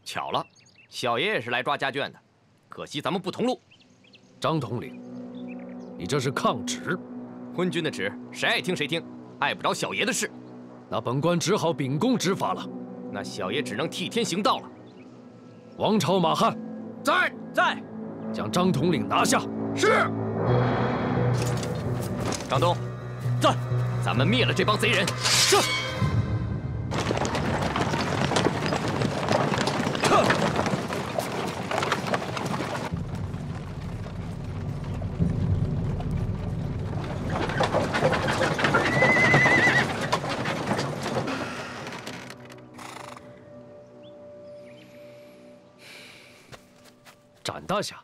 巧了，小爷也是来抓家眷的，可惜咱们不同路。张统领，你这是抗旨！昏君的旨，谁爱听谁听，碍不着小爷的事。那本官只好秉公执法了。那小爷只能替天行道了。王朝马汉，在，将张统领拿下。是。张东，在，咱们灭了这帮贼人。是。展大侠，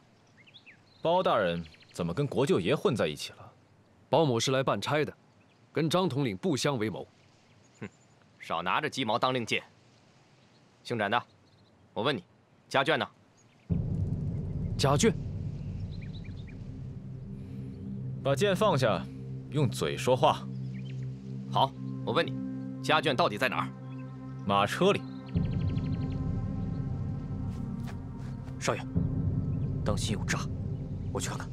包大人怎么跟国舅爷混在一起了？包某是来办差的，跟张统领不相为谋。哼，少拿着鸡毛当令箭。姓展的，我问你，家眷呢？家眷？把剑放下，用嘴说话。好，我问你，家眷到底在哪儿？马车里。少爷，当心有诈，我去看看。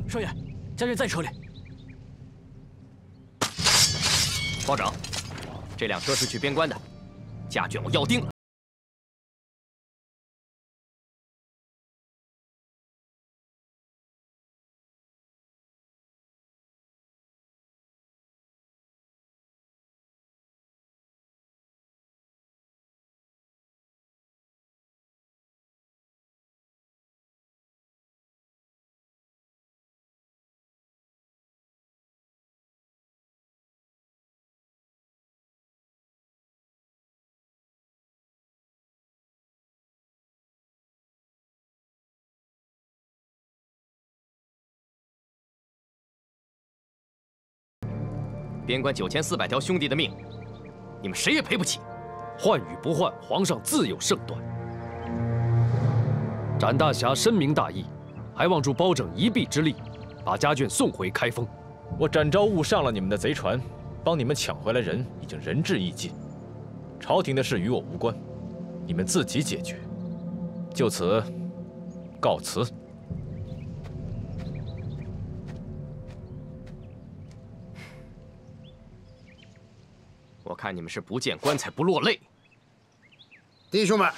少爷，家眷在车里。包拯，这辆车是去边关的，家眷我要定了。边关9400条兄弟的命，你们谁也赔不起。换与不换，皇上自有胜断。展大侠深明大义，还望助包拯一臂之力，把家眷送回开封。我展昭误上了你们的贼船，帮你们抢回来人已经仁至义尽，朝廷的事与我无关，你们自己解决。就此，告辞。我看你们是不见棺材不落泪。弟兄们，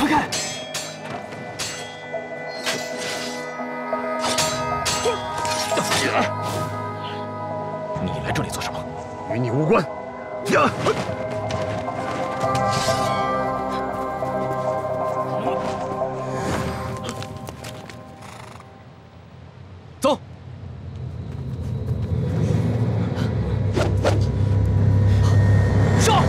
快看！你来这里做什么？与你无关。呀！走。上！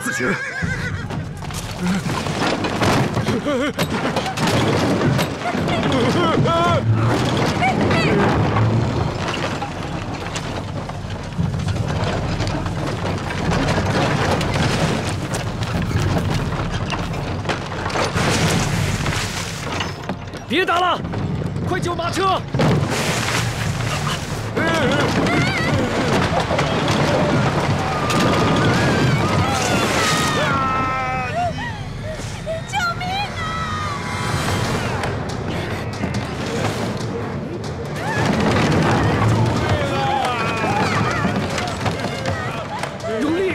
自觉。别打了，快救马车！用力！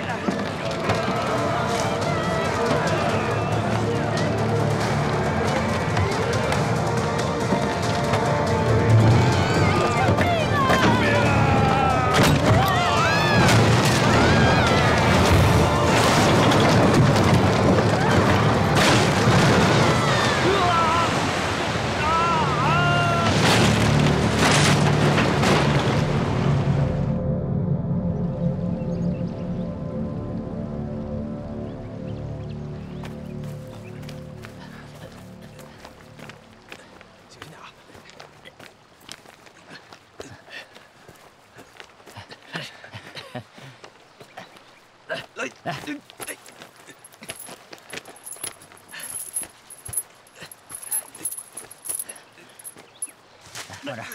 放这儿。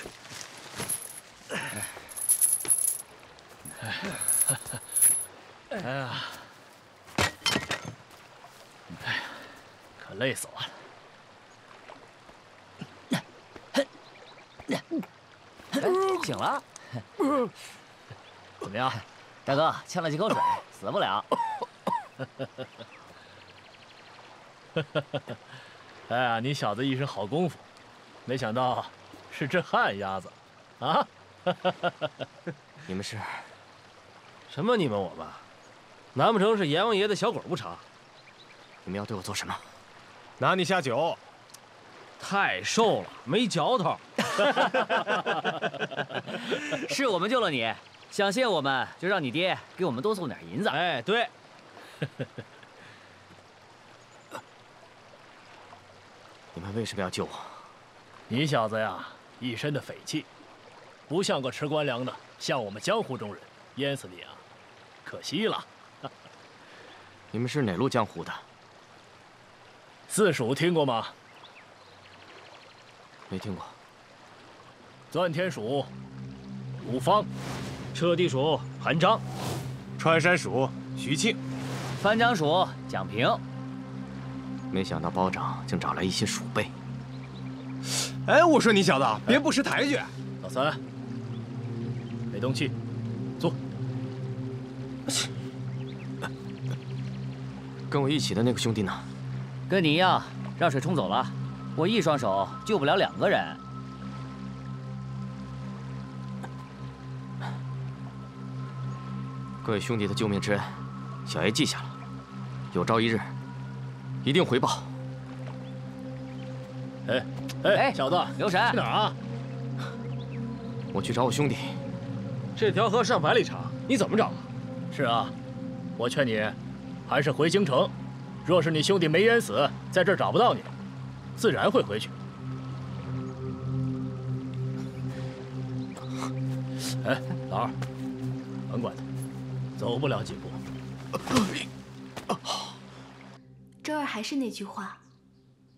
哎呀，可累死我了。醒了？怎么样，大哥？呛了几口水，死不了。哎呀，你小子一身好功夫，没想到是这旱鸭子，啊！你们是？什么你们我们？难不成是阎王爷的小狗不成？你们要对我做什么？拿你下酒。太瘦了，没嚼头。是我们救了你，想谢我们，就让你爹给我们多送点银子。哎，对。你们为什么要救我？你小子呀，一身的匪气，不像个吃官粮的，像我们江湖中人，淹死你啊，可惜了。你们是哪路江湖的？四蜀听过吗？没听过。钻天蜀，武方；彻地蜀，韩章；穿山蜀，徐庆；翻江蜀，蒋平。没想到包拯竟找来一些鼠辈。哎，我说你小子别不识抬举。老三，没动气，坐。跟我一起的那个兄弟呢？跟你一样，让水冲走了。我一双手救不了2个人。各位兄弟的救命之恩，小爷记下了。有朝一日，一定回报。哎，小子，留神！去哪儿啊？我去找我兄弟。这条河上百里长，你怎么找啊？是啊，我劝你还是回京城。若是你兄弟没淹死，在这儿找不到你，自然会回去。哎，老二，甭管他，走不了几步。周儿还是那句话，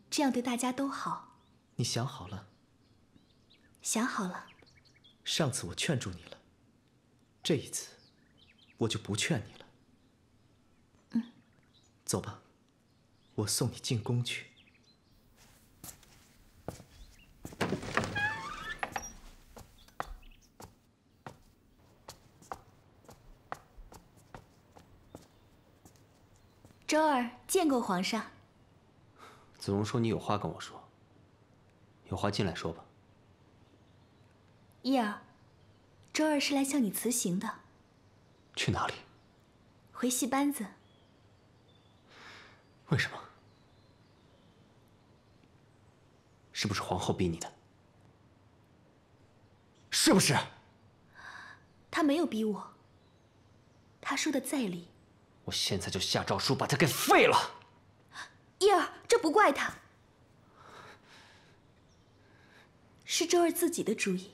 这样对大家都好。你想好了？想好了。上次我劝住你了，这一次我就不劝你了。走吧，我送你进宫去。周儿见过皇上。子荣说你有话跟我说，有话进来说吧。叶儿，周儿是来向你辞行的。去哪里？回戏班子。为什么？是不是皇后逼你的？是不是？他没有逼我。他说的在理。我现在就下诏书把他给废了。叶儿，这不怪他，是周儿自己的主意。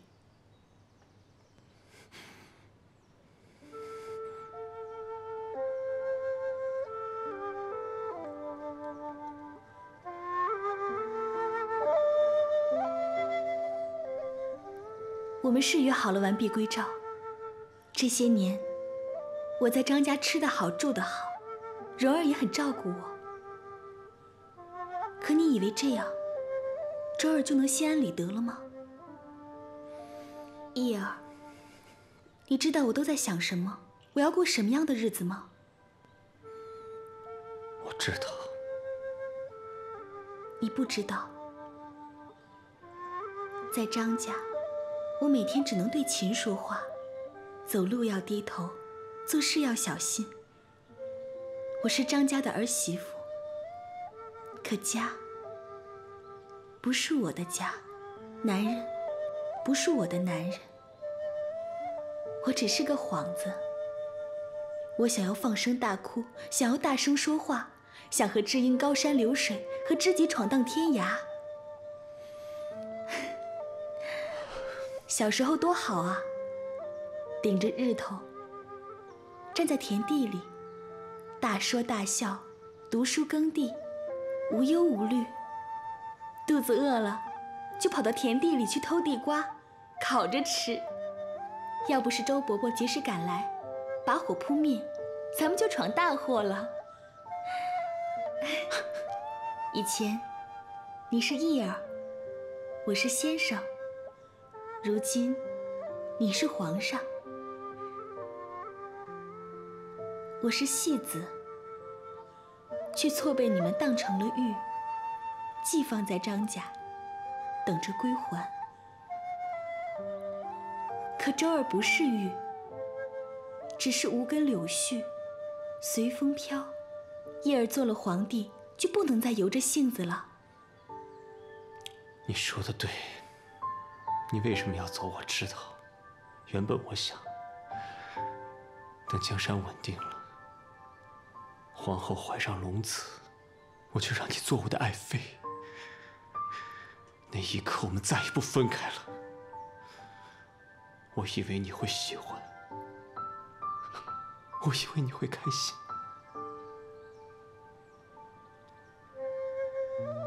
我们是约好了完璧归赵。这些年，我在张家吃得好，住得好，柔儿也很照顾我。可你以为这样，周儿就能心安理得了吗？叶儿，你知道我都在想什么？我要过什么样的日子吗？我知道。你不知道，在张家，我每天只能对琴说话，走路要低头，做事要小心。我是张家的儿媳妇，可家不是我的家，男人不是我的男人。我只是个幌子。我想要放声大哭，想要大声说话，想和知音高山流水，和知己闯荡天涯。小时候多好啊，顶着日头，站在田地里，大说大笑，读书耕地，无忧无虑。肚子饿了，就跑到田地里去偷地瓜，烤着吃。要不是周伯伯及时赶来，把火扑灭，咱们就闯大祸了。以前，你是义儿，我是先生。如今，你是皇上，我是戏子，却错被你们当成了玉，寄放在张家，等着归还。可周儿不是玉，只是无根柳絮，随风飘。叶儿做了皇帝，就不能再由着性子了。你说的对，你为什么要走？我知道。原本我想，等江山稳定了，皇后怀上龙子，我就让你做我的爱妃。那一刻，我们再也不分开了。我以为你会喜欢，我以为你会开心。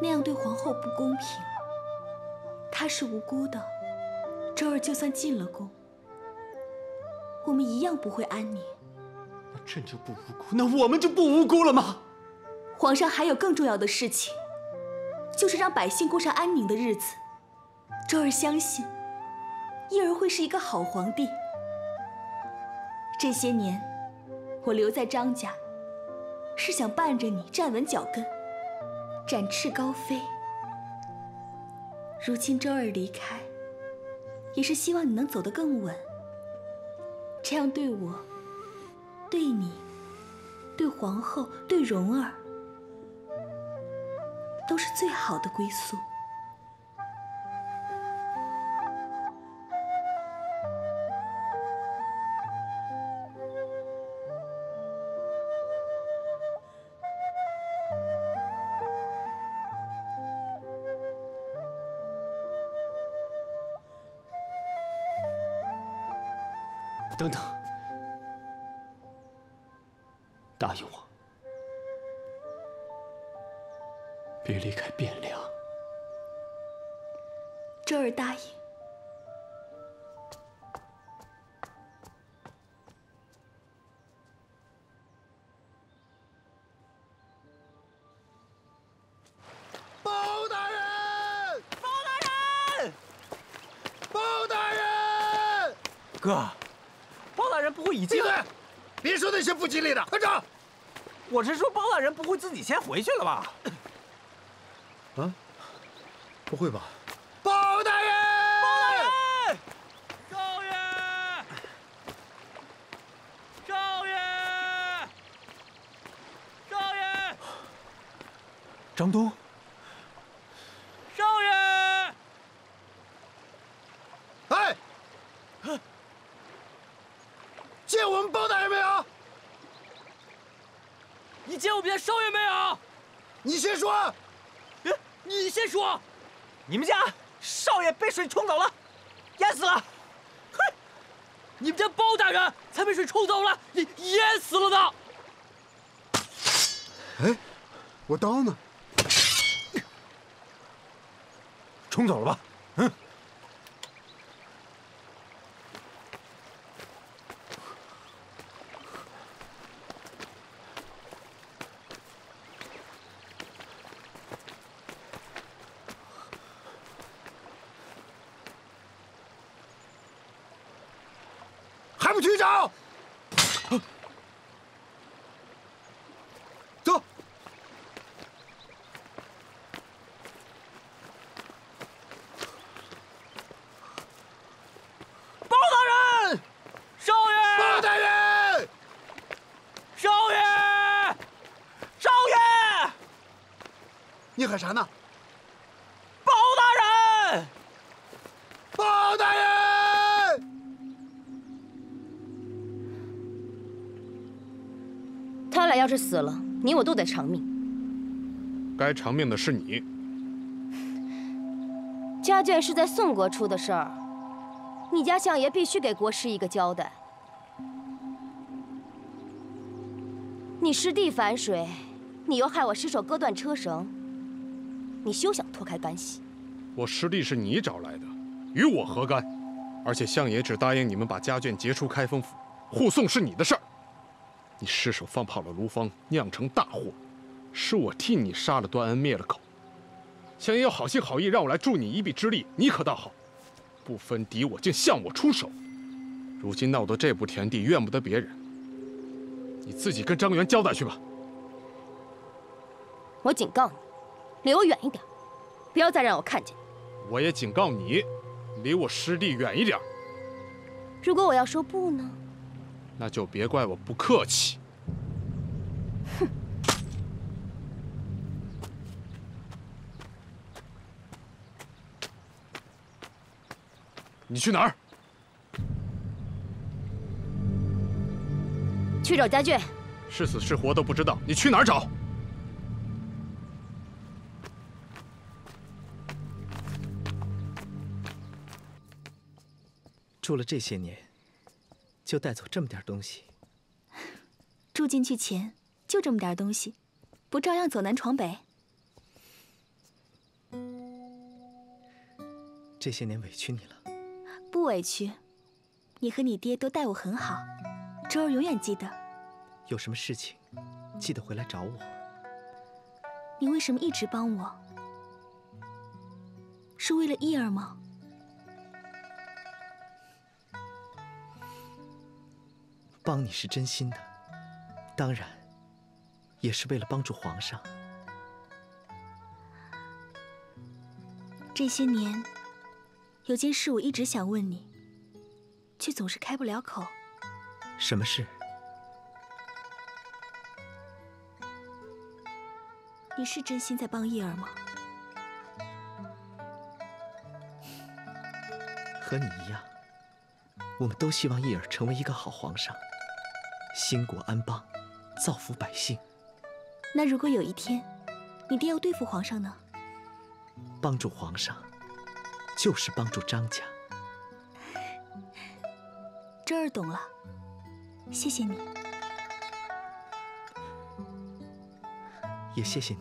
那样对皇后不公平。她是无辜的，周儿就算进了宫，我们一样不会安宁。那朕就不无辜，那我们就不无辜了吗？皇上还有更重要的事情，就是让百姓过上安宁的日子。周儿相信，义儿会是一个好皇帝。这些年，我留在张家，是想伴着你站稳脚跟，展翅高飞。如今周儿离开，也是希望你能走得更稳，这样对我、对你、对皇后、对蓉儿，都是最好的归宿。等等，答应我，别离开汴梁。周儿答应。包大人！包大人！包大人！哥，包大人不会已经……闭嘴！别说那些不吉利的，快走！我是说，包大人不会自己先回去了吧？啊？不会吧？包大人！包大人！少爷！少爷！少爷！张东。少爷！哎！见我们包大人没有？你见我们家少爷没有？你先说。你先说。你们家少爷被水冲走了，淹死了。哼！你们家包大人才被水冲走了，淹死了呢。哎，我刀呢？冲走了吧？嗯。还不去找？走。包大人，少爷！包大人，少爷！少爷！你喊啥呢？包大人！包大人！他俩要是死了，你我都得偿命。该偿命的是你。家眷是在宋国出的事儿，你家相爷必须给国师一个交代。你师弟反水，你又害我失手割断车绳，你休想脱开干系。我师弟是你找来的，与我何干？而且相爷只答应你们把家眷劫出开封府，护送是你的事儿。你失手放跑了卢芳，酿成大祸，是我替你杀了段恩，灭了口。相爷有好心好意让我来助你一臂之力，你可倒好，不分敌我竟向我出手。如今闹得这步田地，怨不得别人，你自己跟张元交代去吧。我警告你，离我远一点，不要再让我看见。我也警告你，离我师弟远一点。如果我要说不呢？那就别怪我不客气。哼！你去哪儿？去找家眷。是死是活都不知道，你去哪儿找？住了这些年，就带走这么点东西。住进去前就这么点东西，不照样走南闯北？这些年委屈你了。不委屈，你和你爹都待我很好，周儿永远记得。有什么事情，记得回来找我。你为什么一直帮我？是为了伊儿吗？帮你是真心的，当然，也是为了帮助皇上。这些年，有件事我一直想问你，却总是开不了口。什么事？你是真心在帮伊儿吗？和你一样，我们都希望伊儿成为一个好皇上，兴国安邦，造福百姓。那如果有一天，你爹要对付皇上呢？帮助皇上，就是帮助张家。周儿懂了，谢谢你。也谢谢你。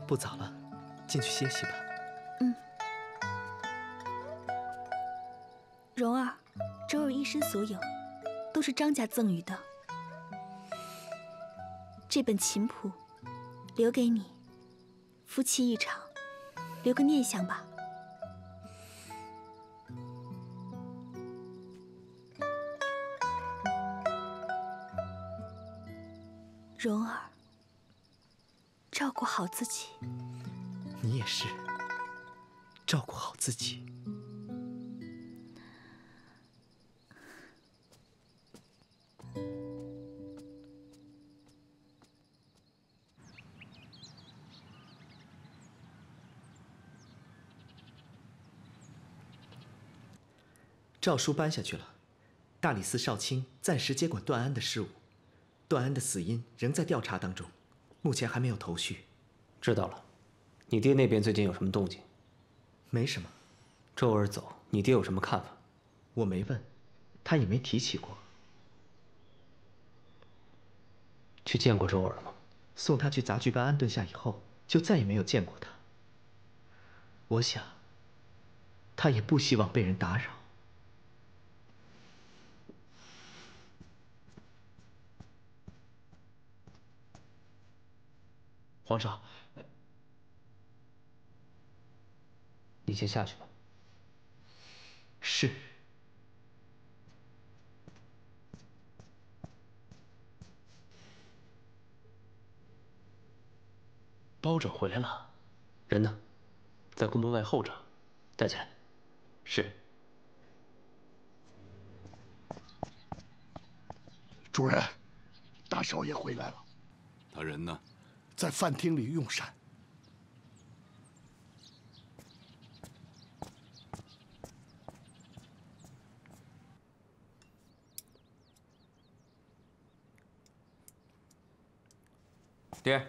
不早了，进去歇息吧。嗯。蓉儿，周儿一生所有，都是张家赠予的。这本琴谱，留给你，夫妻一场，留个念想吧。蓉儿，照顾好自己。你也是，照顾好自己。诏书颁下去了，大理寺少卿暂时接管段安的事务。段安的死因仍在调查当中，目前还没有头绪。知道了。你爹那边最近有什么动静？没什么。周儿走，你爹有什么看法？我没问，他也没提起过。去见过周儿吗？送他去杂剧班安顿下以后，就再也没有见过他。我想，他也不希望被人打扰。皇上，你先下去吧。是。包拯回来了，人呢？在宫门外候着，带进来。是。主人，大少爷回来了。他人呢？在饭厅里用膳。爹，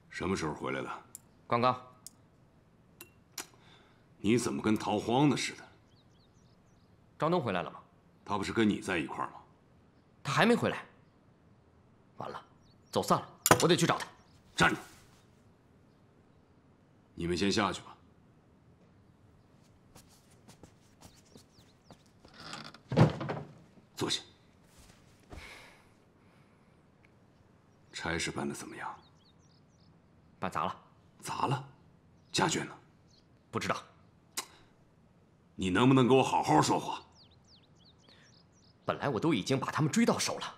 什么时候回来的？刚刚。你怎么跟逃荒的似的？张东回来了吗？他不是跟你在一块儿吗？他还没回来。完了，走散了，我得去找他。站住！你们先下去吧。坐下。差事办得怎么样？办砸了。砸了？家眷呢？不知道。你能不能给我好好说话？本来我都已经把他们追到手了，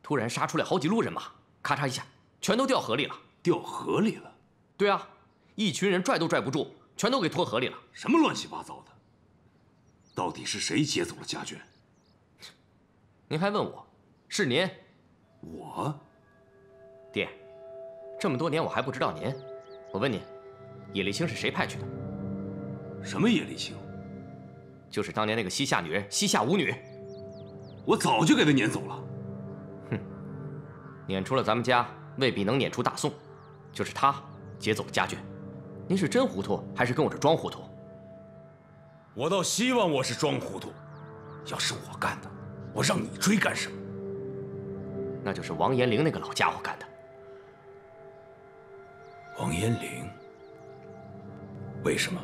突然杀出来好几路人马，咔嚓一下，全都掉河里了。掉河里了？对啊，一群人拽都拽不住，全都给拖河里了。什么乱七八糟的？到底是谁劫走了家眷？您还问我？是您。我？爹，这么多年我还不知道您。我问您，野立青是谁派去的？什么野立青？就是当年那个西夏女人西夏舞女。我早就给她撵走了。哼，撵出了咱们家，未必能撵出大宋。就是她劫走了家眷，您是真糊涂，还是跟我这装糊涂？我倒希望我是装糊涂。要是我干的，我让你追干什么？那就是王延龄那个老家伙干的。王延龄？为什么？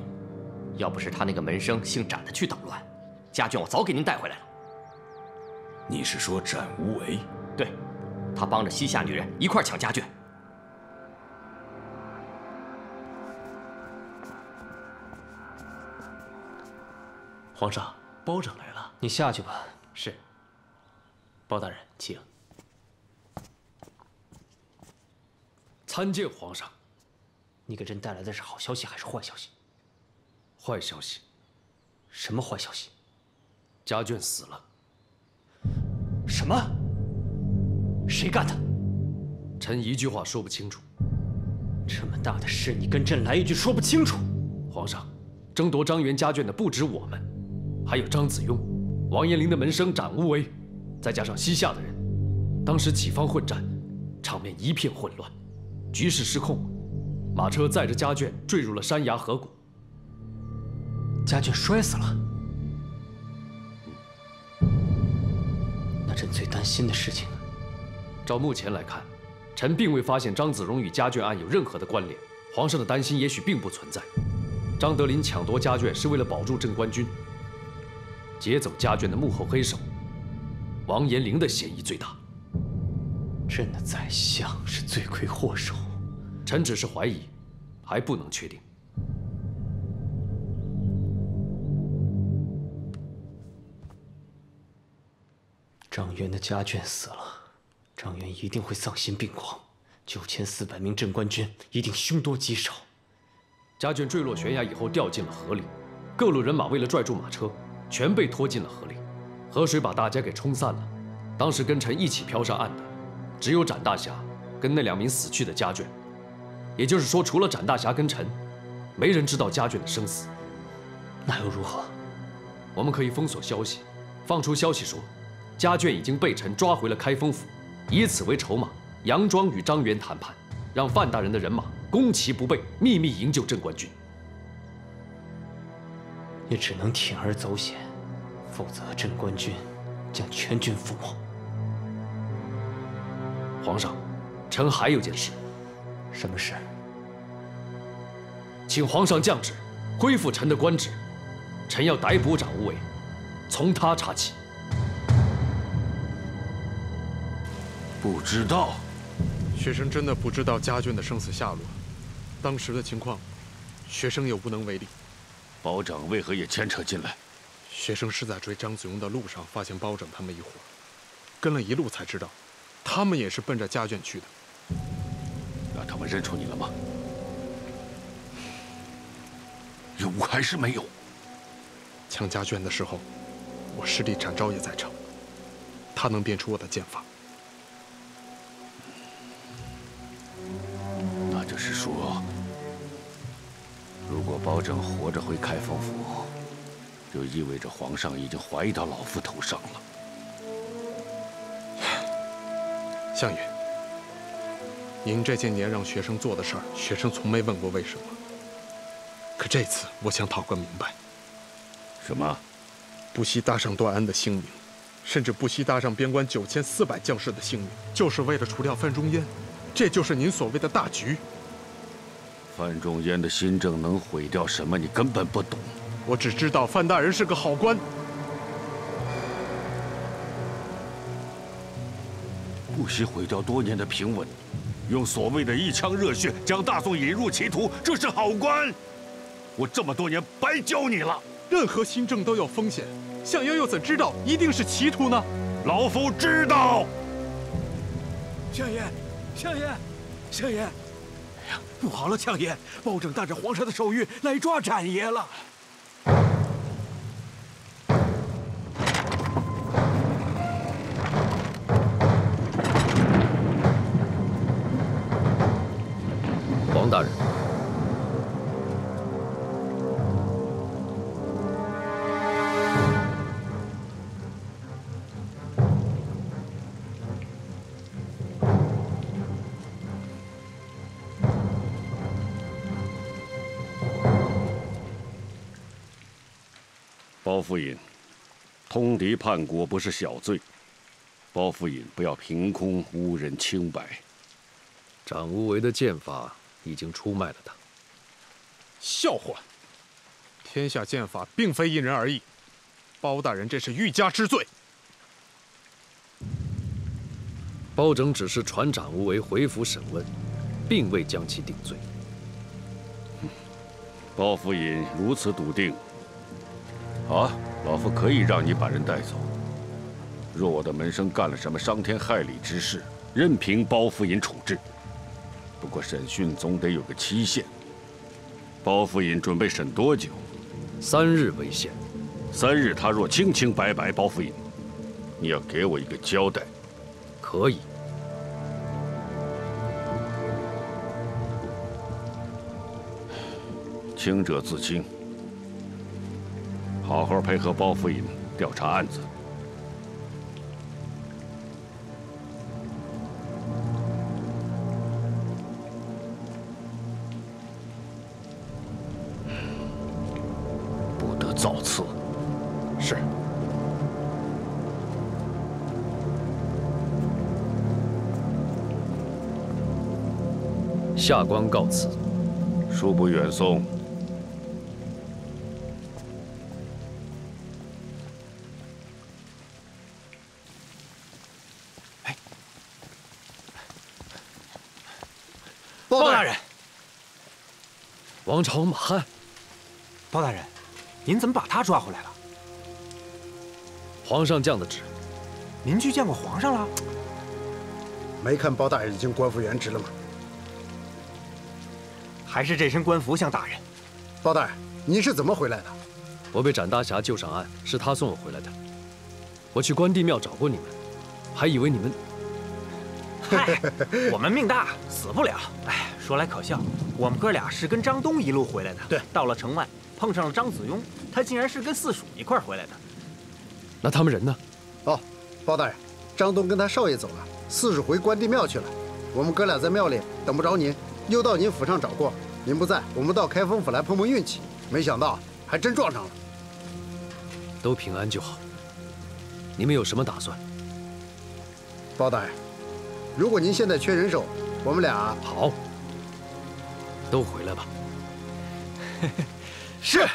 要不是他那个门生姓展的去捣乱，家眷我早给您带回来了。你是说展无为？对，他帮着西夏女人一块抢家眷。皇上，包拯来了，你下去吧。是。包大人，请。参见皇上。你给朕带来的是好消息还是坏消息？坏消息。什么坏消息？家眷死了。什么？谁干的？臣一句话说不清楚。这么大的事，你跟朕来一句说不清楚？皇上，争夺张元家眷的不止我们，还有张子雍、王延龄的门生展无为，再加上西夏的人。当时几方混战，场面一片混乱，局势失控，马车载着家眷坠入了山崖河谷。家眷摔死了。那朕最担心的事情，照目前来看，臣并未发现张子荣与家眷案有任何的关联。皇上的担心也许并不存在。张德林抢夺家眷是为了保住镇关军，劫走家眷的幕后黑手王延龄的嫌疑最大。朕的宰相是罪魁祸首。臣只是怀疑，还不能确定。张元的家眷死了，张元一定会丧心病狂，9400名镇关军一定凶多吉少。家眷坠落悬崖以后掉进了河里，各路人马为了拽住马车，全被拖进了河里，河水把大家给冲散了。当时跟臣一起飘上岸的，只有展大侠跟那2名死去的家眷。也就是说，除了展大侠跟臣，没人知道家眷的生死。那又如何？我们可以封锁消息，放出消息说，家眷已经被臣抓回了开封府，以此为筹码，佯装与张元谈判，让范大人的人马攻其不备，秘密营救镇关军。也只能铤而走险，否则镇关军将全军覆没。皇上，臣还有件事。什么事？请皇上降旨，恢复臣的官职。臣要逮捕展无为，从他查起。不知道。学生真的不知道家眷的生死下落，当时的情况，学生也无能为力。包拯为何也牵扯进来？学生是在追张子雍的路上发现包拯他们一伙，跟了一路才知道，他们也是奔着家眷去的。那他们认出你了吗？有还是没有？抢家眷的时候，我师弟展昭也在场，他能辨出我的剑法。那就是说，如果包拯活着回开封府，就意味着皇上已经怀疑到老夫头上了。相爷，您这些年让学生做的事儿，学生从没问过为什么。可这次，我想讨个明白。什么？不惜搭上段安的性命，甚至不惜搭上边关9400将士的性命，就是为了除掉范仲淹。这就是您所谓的大局。范仲淹的新政能毁掉什么？你根本不懂。我只知道范大人是个好官。不惜毁掉多年的平稳，用所谓的一腔热血将大宋引入歧途，这是好官。我这么多年白教你了。任何新政都有风险，相爷又怎知道一定是歧途呢？老夫知道。相爷，相爷，相爷！哎呀，不好了，相爷！包拯带着皇上的手谕来抓展爷了。王大人。包夫尹，通敌叛国不是小罪。包夫尹不要凭空污人清白。长无为的剑法已经出卖了他。笑话！天下剑法并非因人而异，包大人这是欲加之罪。包拯只是传长无为回府审问，并未将其定罪。包夫尹如此笃定，好，老夫可以让你把人带走。若我的门生干了什么伤天害理之事，任凭包夫尹处置。不过审讯总得有个期限。包夫尹准备审多久？3日为限。3日，他若清清白白，包夫尹，你要给我一个交代。可以。清者自清，好好配合包夫尹调查案子。不得造次。是。下官告辞。恕不远送。包大人，王朝马汉。包大人，您怎么把他抓回来了？皇上降的旨。您去见过皇上了？没看包大人已经官复原职了吗？还是这身官服像大人。包大人，您是怎么回来的？我被展大侠救上岸，是他送我回来的。我去关帝庙找过你们，还以为你们……嗨，我们命大，死不了。哎，说来可笑，我们哥俩是跟张东一路回来的。对，到了城外碰上了张子雍，他竟然是跟四鼠一块回来的。那他们人呢？哦，包大人，张东跟他少爷走了，四鼠回关帝庙去了。我们哥俩在庙里等不着您，又到您府上找过，您不在，我们到开封府来碰碰运气，没想到还真撞上了。都平安就好。你们有什么打算？包大人，如果您现在缺人手，我们俩好，都回来吧。是。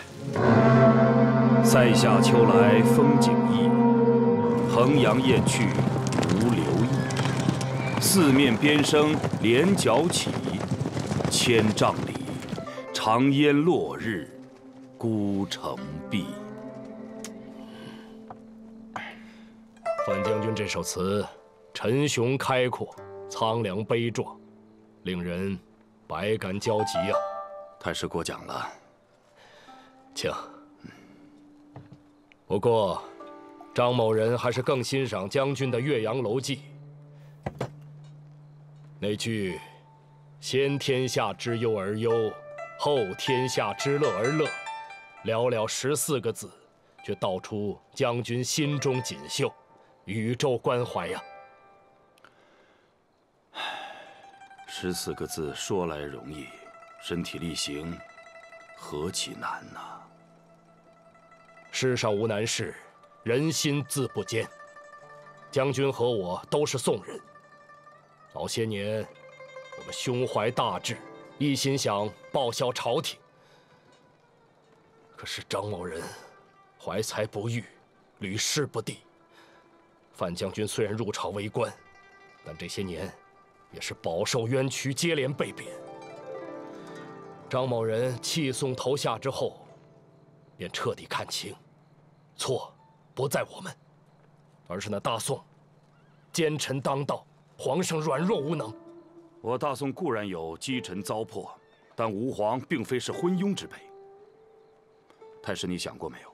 塞下秋来风景异，衡阳雁去无留意。四面边声连角起，千丈里长烟落日孤城闭。范将军这首词沉雄开阔，苍凉悲壮，令人百感交集啊！太师过奖了，请。不过，张某人还是更欣赏将军的《岳阳楼记》那句“先天下之忧而忧，后天下之乐而乐”，寥寥14个字，却道出将军心中锦绣，宇宙关怀呀。 14个字说来容易，身体力行，何其难呐！世上无难事，人心自不坚。将军和我都是宋人，早些年我们胸怀大志，一心想报效朝廷。可是张某人怀才不遇，屡试不第。范将军虽然入朝为官，但这些年 也是饱受冤屈，接连被贬。张某人弃宋投夏之后，便彻底看清，错不在我们，而是那大宋奸臣当道，皇上软弱无能。我大宋固然有击臣糟粕，但吾皇并非是昏庸之辈。太师，你想过没有，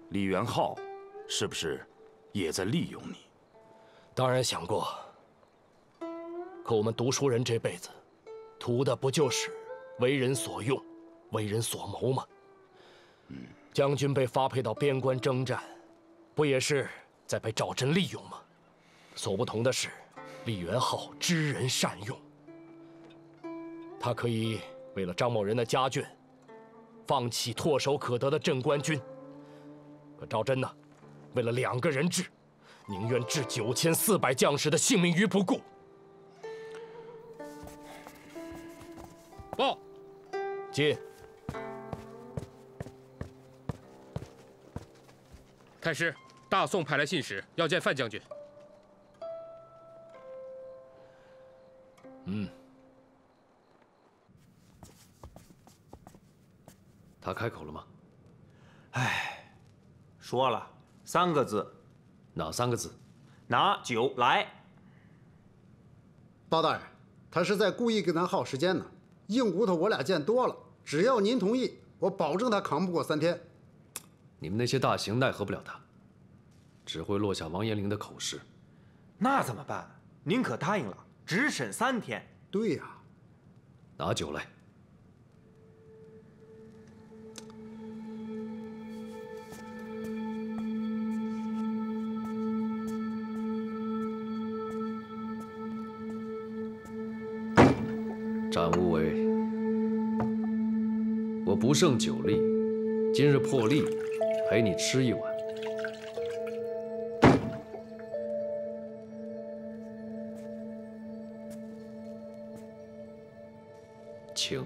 李元昊是不是也在利用你？当然想过。 可我们读书人这辈子，图的不就是为人所用、为人所谋吗？将军被发配到边关征战，不也是在被赵祯利用吗？所不同的是，李元昊知人善用，他可以为了张某人的家眷，放弃唾手可得的镇关军，可赵祯呢，为了2个人质，宁愿置9400将士的性命于不顾。报，进。太师，大宋派来信使，要见范将军。他开口了吗？哎，说了3个字。哪3个字？拿酒来。包大人，他是在故意跟咱耗时间呢。硬骨头我俩见多了，只要您同意，我保证他扛不过3天。你们那些大刑奈何不了他，只会落下王延龄的口实。那怎么办？您可答应了，只审3天。对呀。拿酒来。展无为，我不胜酒力，今日破例陪你吃一碗。请。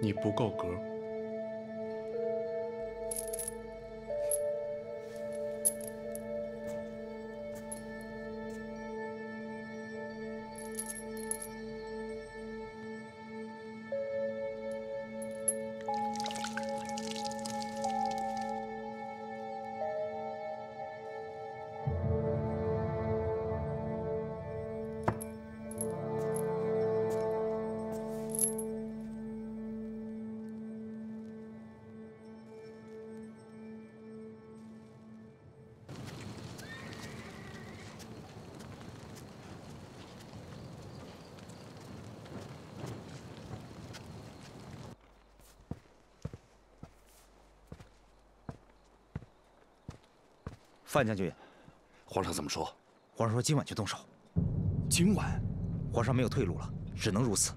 你不够格。范将军，皇上怎么说？皇上说今晚就动手。今晚？皇上没有退路了，只能如此。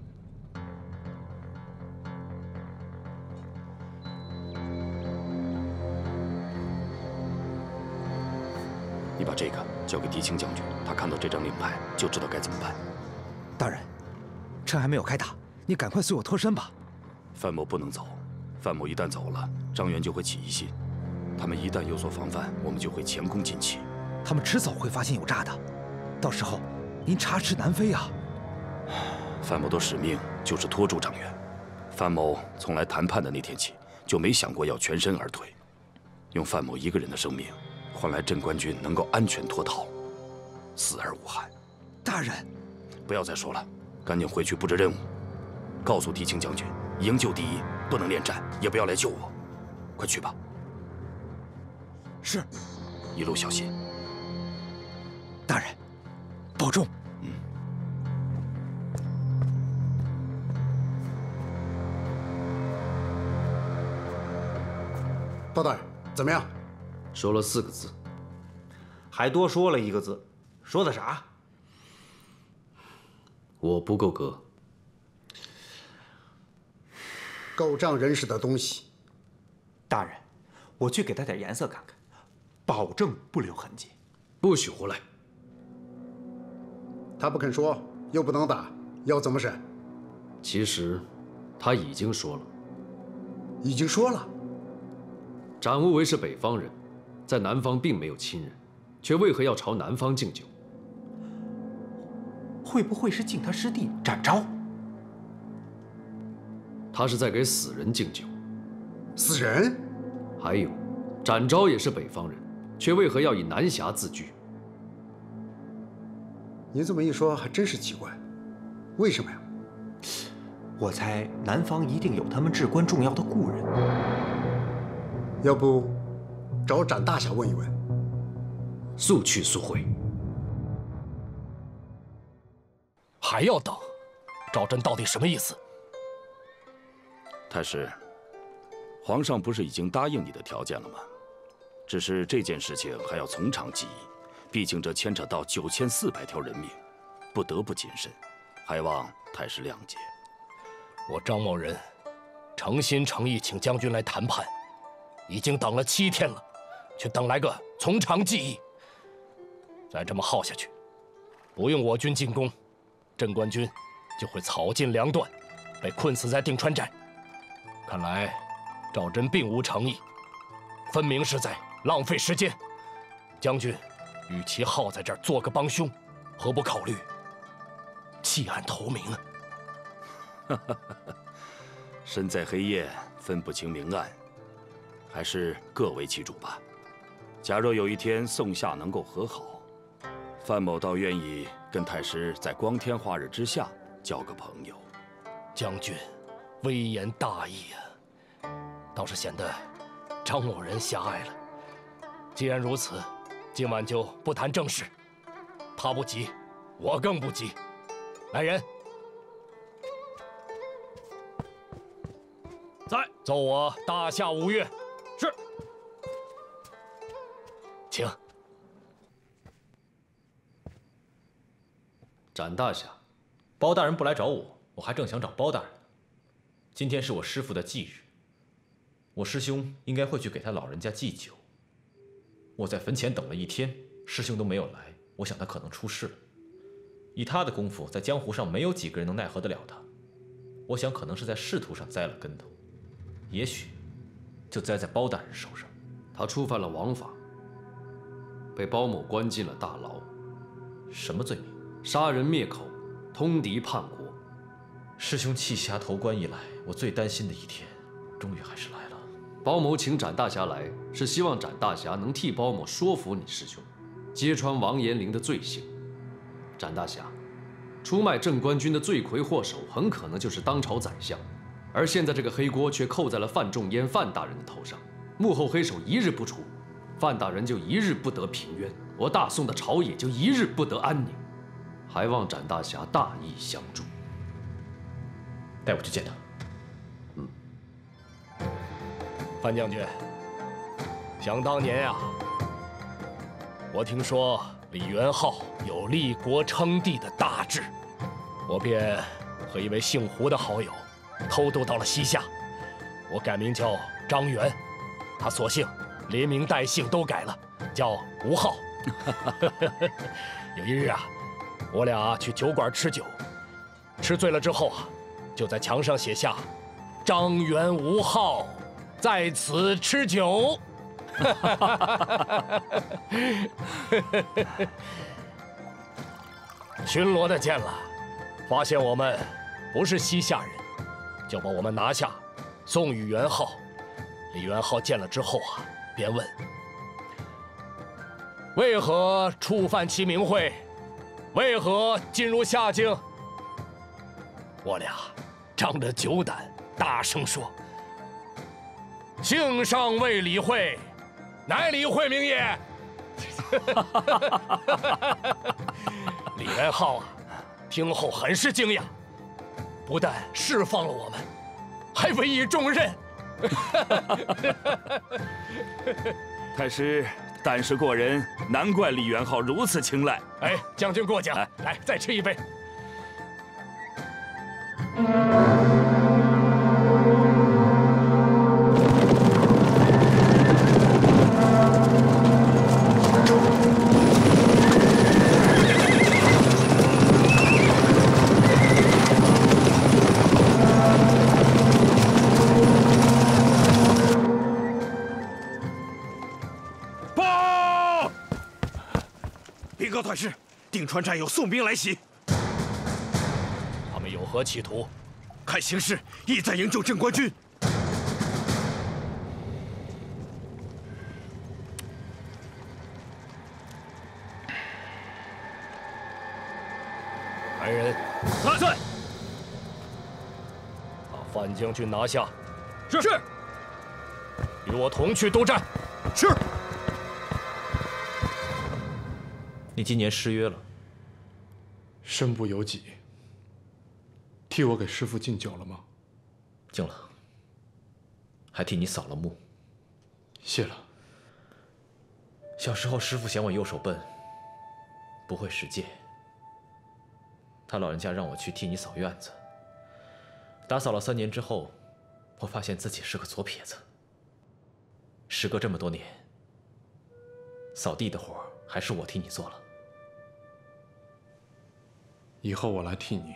你把这个交给狄青将军，他看到这张令牌就知道该怎么办。大人，趁还没有开打，你赶快随我脱身吧。范某不能走，范某一旦走了，张元就会起疑心。他们一旦有所防范，我们就会前功尽弃。他们迟早会发现有诈的，到时候您插翅难飞啊！范某的使命就是拖住张元。范某从来谈判的那天起，就没想过要全身而退，用范某一个人的生命，换来镇官军能够安全脱逃，死而无憾。大人，不要再说了，赶紧回去布置任务，告诉狄青将军，营救第一，不能恋战，也不要来救我。快去吧。是，一路小心。大人，保重。包大人，怎么样？说了4个字，还多说了1个字，说的啥？我不够格。狗仗人势的东西。大人，我去给他点颜色看看。保证不留痕迹。不许胡来！他不肯说，又不能打，要怎么审？其实，他已经说了。已经说了。展无为是北方人，在南方并没有亲人，却为何要朝南方敬酒？会不会是敬他师弟展昭？他是在给死人敬酒。死人？还有，展昭也是北方人。却为何要以南侠自居？您这么一说，还真是奇怪。为什么呀？我猜南方一定有他们至关重要的故人。要不，找展大侠问一问。速去速回。还要等？赵祯到底什么意思？太师，皇上不是已经答应你的条件了吗？只是这件事情还要从长计议，毕竟这牵扯到9400条人命，不得不谨慎，还望太师谅解。我张某人诚心诚意请将军来谈判，已经等了7天了，却等来个从长计议。再这么耗下去，不用我军进攻，镇关军就会草尽粮断，被困死在定川寨。看来赵祯并无诚意，分明是在浪费时间。将军，与其耗在这儿做个帮凶，何不考虑弃暗投明啊？身在黑夜，分不清明暗，还是各为其主吧。假若有一天宋夏能够和好，范某倒愿意跟太师在光天化日之下交个朋友。将军微言大义啊，倒是显得张某人狭隘了。既然如此，今晚就不谈正事。他不急，我更不急。来人，在，奏我大夏5月。是。请。展大侠，包大人不来找我，我还正想找包大人呢。今天是我师父的忌日，我师兄应该会去给他老人家祭酒。我在坟前等了1天，师兄都没有来，我想他可能出事了。以他的功夫，在江湖上没有几个人能奈何得了他。我想可能是在仕途上栽了跟头，也许就栽在包大人手上。他触犯了王法，被包某关进了大牢。什么罪名？杀人灭口，通敌叛国。师兄弃侠投关以来，我最担心的一天，终于还是来了。包某请展大侠来，是希望展大侠能替包某说服你师兄，揭穿王延龄的罪行。展大侠，出卖镇关军的罪魁祸首，很可能就是当朝宰相，而现在这个黑锅却扣在了范仲淹范大人的头上。幕后黑手一日不除，范大人就一日不得平冤，我大宋的朝野就一日不得安宁。还望展大侠大义相助。带我去见他。范将军，想当年啊，我听说李元昊有立国称帝的大志，我便和一位姓胡的好友偷渡到了西夏。我改名叫张元，他索性连名带姓都改了，叫吴昊。有一日啊，我俩去酒馆吃酒，吃醉了之后啊，就在墙上写下“张元吴昊在此吃酒”。巡逻的见了，发现我们不是西夏人，就把我们拿下，送与元昊。李元昊见了之后啊，便问：为何触犯其名讳？为何进入夏境？我俩仗着酒胆，大声说：幸上未理会，乃理会名也。李元昊啊，听后很是惊讶，不但释放了我们，还委以重任。太师胆识过人，难怪李元昊如此青睐。哎，将军过奖，来，再吃一杯。禀告太师，定川寨有宋兵来袭。他们有何企图？看形势，意在营救镇关军。来人，万岁！把范将军拿下。是。与我同去督战。是。你今年失约了，身不由己。替我给师父敬酒了吗？敬了，还替你扫了墓。谢了。小时候师父嫌我右手笨，不会使剑，他老人家让我去替你扫院子。打扫了3年之后，我发现自己是个左撇子。时隔这么多年，扫地的活还是我替你做了。以后我来替你。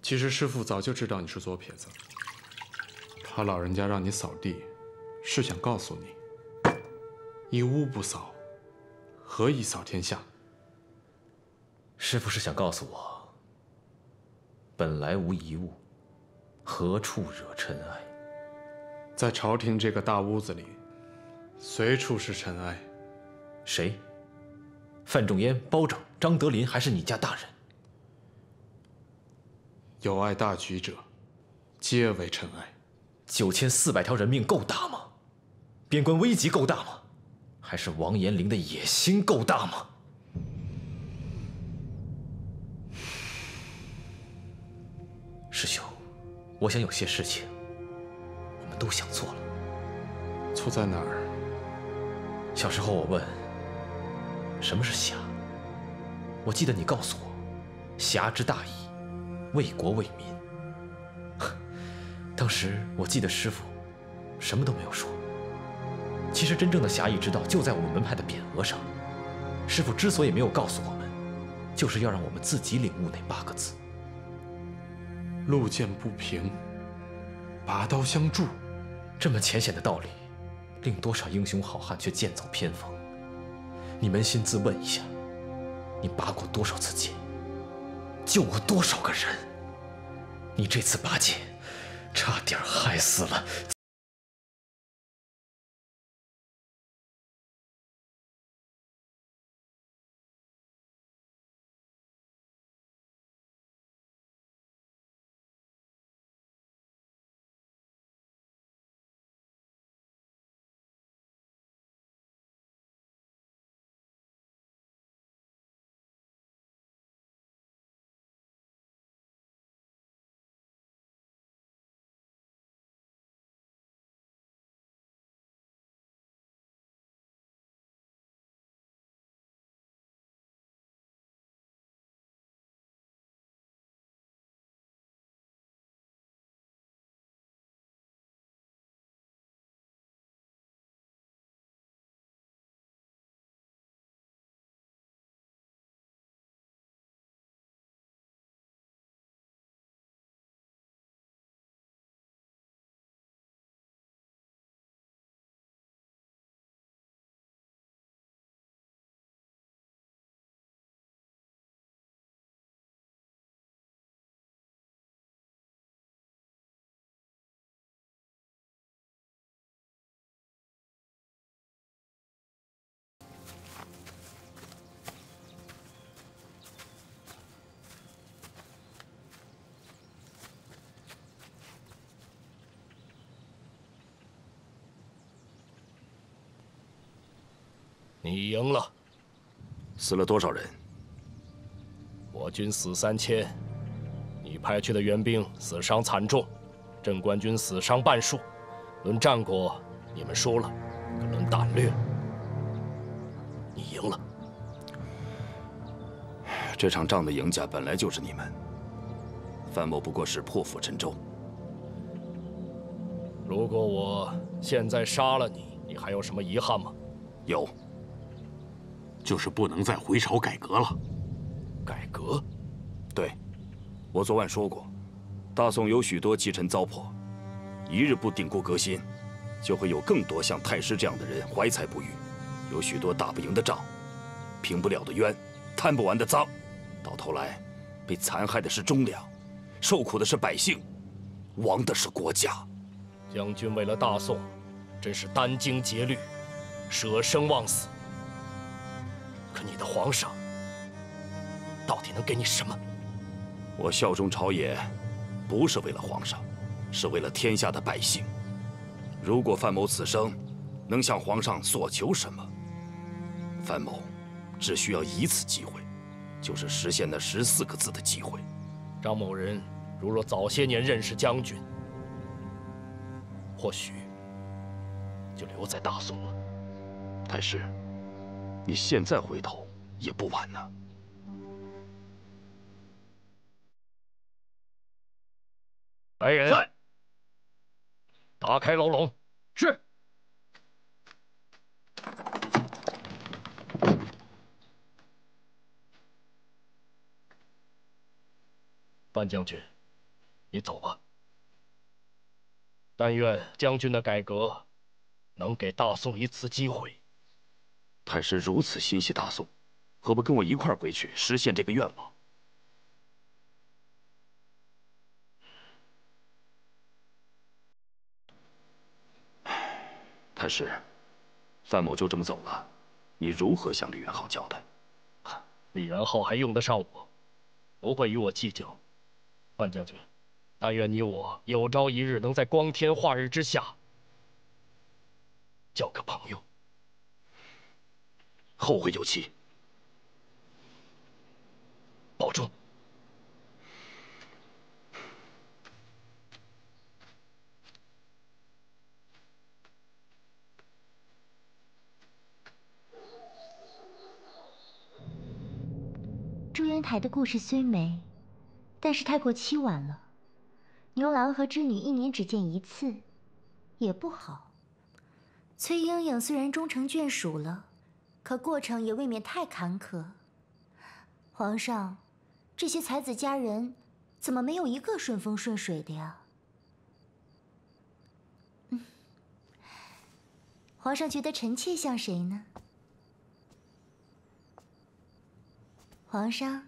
其实师父早就知道你是左撇子，他老人家让你扫地，是想告诉你：一屋不扫，何以扫天下？师父是想告诉我，本来无一物，何处惹尘埃？在朝廷这个大屋子里，随处是尘埃。谁？范仲淹、包拯、张德林，还是你家大人？有碍大局者，皆为尘埃。9400条人命够大吗？边关危急够大吗？还是王延龄的野心够大吗？师兄，我想有些事情，我们都想做了。错在哪儿？小时候我问，什么是侠？我记得你告诉我，侠之大义，为国为民。当时我记得师父什么都没有说。其实真正的侠义之道就在我们门派的匾额上。师父之所以没有告诉我们，就是要让我们自己领悟那8个字：路见不平，拔刀相助。这么浅显的道理，令多少英雄好汉却剑走偏锋。你扪心自问一下，你拔过多少次剑，救过多少个人？你这次拔剑，差点害死了。你赢了。死了多少人？我军死3000，你派去的援兵死伤惨重，镇关军死伤半数。论战果，你们输了；可论胆略，你赢了。这场仗的赢家本来就是你们，范某不过是破釜沉舟。如果我现在杀了你，你还有什么遗憾吗？有。就是不能再回朝改革了。改革？对，我昨晚说过，大宋有许多奇臣糟粕，一日不定过革新，就会有更多像太师这样的人怀才不遇，有许多打不赢的仗，平不了的冤，摊不完的赃，到头来被残害的是忠良，受苦的是百姓，亡的是国家。将军为了大宋，真是殚精竭虑，舍生忘死。可你的皇上到底能给你什么？我效忠朝野，不是为了皇上，是为了天下的百姓。如果范某此生能向皇上索求什么，范某只需要一次机会，就是实现那14个字的机会。张某人如若早些年认识将军，或许就留在大宋了。太师，你现在回头，也不晚呢。来人，打开牢笼。是。范将军，你走吧。但愿将军的改革能给大宋一次机会。太师如此心系大宋，何不跟我一块儿回去实现这个愿望？太师，范某就这么走了，你如何向李元昊交代？李元昊还用得上我，不会与我计较。范将军，但愿你我有朝一日能在光天化日之下交个朋友。后会有期。保重。朱元台的故事虽美，但是太过凄婉了。牛郎和织女1年只见1次，也不好。崔莺莺虽然终成眷属了，可过程也未免太坎坷。皇上，这些才子佳人，怎么没有一个顺风顺水的呀？皇上觉得臣妾像谁呢？皇上，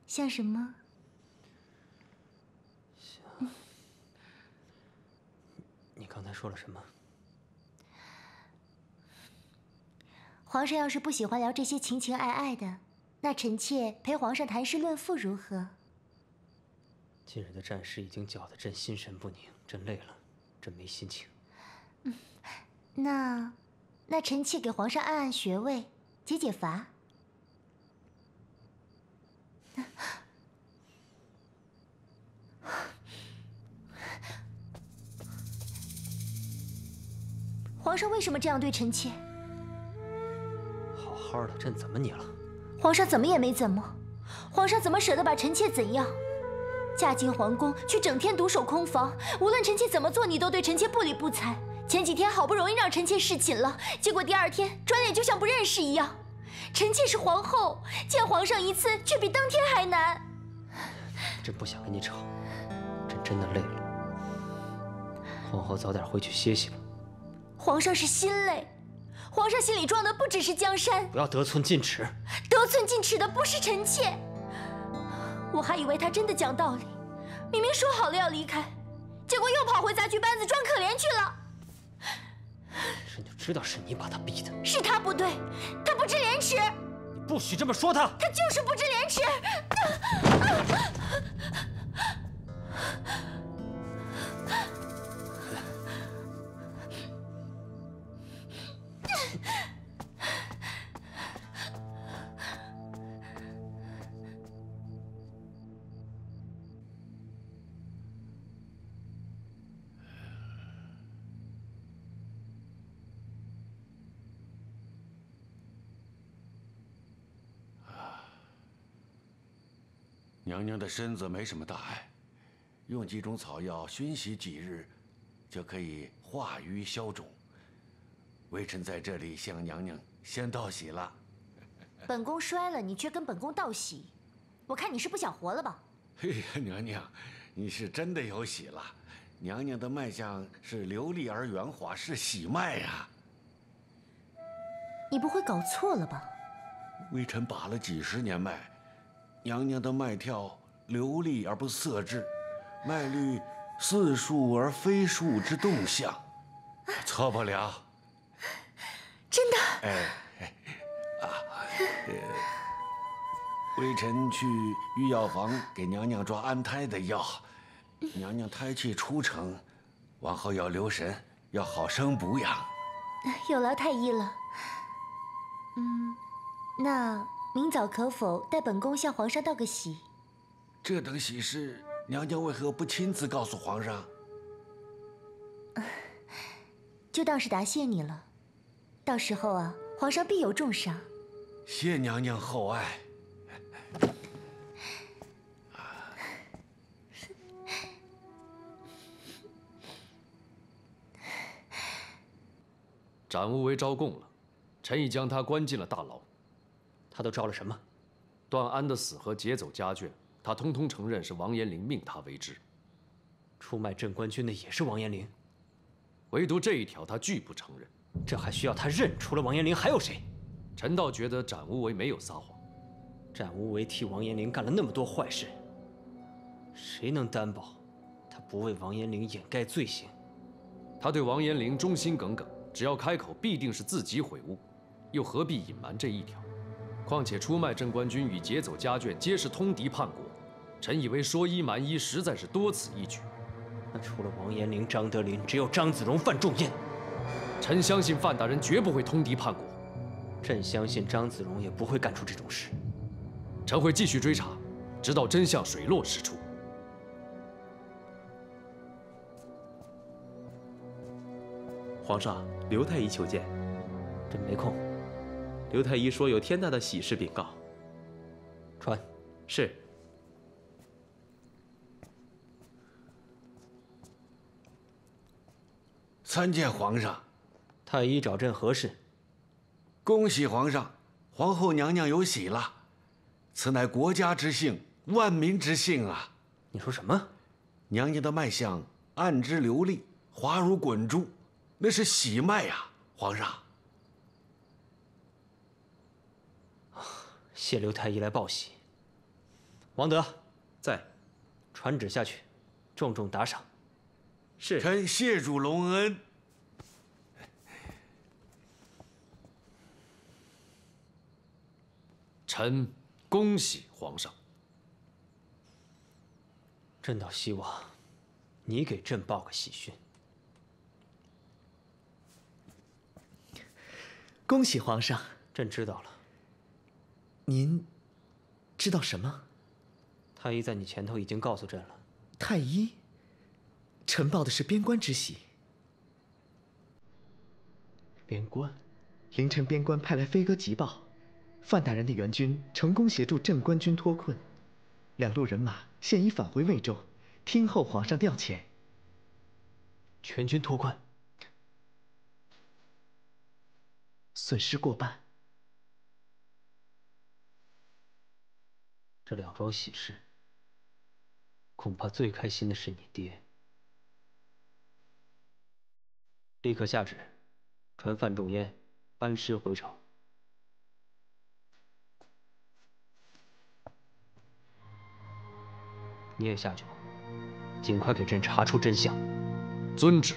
像什么？你刚才说了什么？皇上要是不喜欢聊这些情情爱爱的，那臣妾陪皇上谈诗论赋如何？今日的战事已经搅得朕心神不宁，朕累了，朕没心情。那臣妾给皇上按按穴位，解解乏。皇上为什么这样对臣妾？好好的，朕怎么你了？皇上怎么也没怎么，皇上怎么舍得把臣妾怎样？嫁进皇宫，却整天独守空房，无论臣妾怎么做，你都对臣妾不理不睬。前几天好不容易让臣妾侍寝了，结果第2天转脸就像不认识一样。臣妾是皇后，见皇上1次却比登天还难。朕不想跟你吵，朕真的累了。皇后早点回去歇息吧。皇上是心累，皇上心里装的不只是江山。不要得寸进尺。得寸进尺的不是臣妾。我还以为他真的讲道理，明明说好了要离开，结果又跑回杂剧班子装可怜去了。朕就知道是你把他逼的。是他不对，他不知廉耻。你不许这么说他。他就是不知廉耻。娘娘的身子没什么大碍，用几种草药熏洗几日，就可以化瘀消肿。微臣在这里向娘娘先道喜了。本宫摔了，你却跟本宫道喜，我看你是不想活了吧？哎呀，娘娘，你是真的有喜了。娘娘的脉象是流利而圆滑，是喜脉呀。你不会搞错了吧？微臣把了几10年脉。娘娘的脉跳流利而不色滞，脉律似树而非树之动向，错不了。真的？微臣去御药房给娘娘抓安胎的药，娘娘胎气初成，往后要留神，要好生补养。有劳太医了。那明早可否带本宫向皇上道个喜？这等喜事，娘娘为何不亲自告诉皇上？就当是答谢你了。到时候啊，皇上必有重赏。谢娘娘厚爱。展无为招供了，臣已将他关进了大牢。他都招了什么？段安的死和劫走家眷，他通通承认是王延龄命他为之。出卖镇官军的也是王延龄，唯独这一条他拒不承认。这还需要他认？除了王延龄还有谁？臣倒觉得展无为没有撒谎。展无为替王延龄干了那么多坏事，谁能担保他不为王延龄掩盖罪行？他对王延龄忠心耿耿，只要开口必定是自己悔悟，又何必隐瞒这一条？况且出卖镇官军与劫走家眷皆是通敌叛国，臣以为说一瞒一实在是多此一举。那除了王延龄、张德林，只有张子荣、范仲淹。臣相信范大人绝不会通敌叛国。朕相信张子荣也不会干出这种事。臣会继续追查，直到真相水落石出。皇上，刘太医求见。朕没空。刘太医说有天大的喜事禀告。传。是。参见皇上。太医找朕何事？恭喜皇上，皇后娘娘有喜了。此乃国家之幸，万民之幸啊！你说什么？娘娘的脉象按之流利，滑如滚珠，那是喜脉呀，皇上。谢刘太医来报喜。王德在，传旨下去，重重打赏。是。臣谢主隆恩。臣恭喜皇上。朕倒希望你给朕报个喜讯。恭喜皇上。朕知道了。您知道什么？太医在你前头已经告诉朕了。太医？臣报的是边关之喜。边关？凌晨边关派来飞鸽急报，范大人的援军成功协助镇官军脱困，2路人马现已返回魏州，听候皇上调遣。全军脱困，损失过半。这2桩喜事，恐怕最开心的是你爹。立刻下旨，传范仲淹班师回朝。你也下去吧，尽快给朕查出真相。遵旨。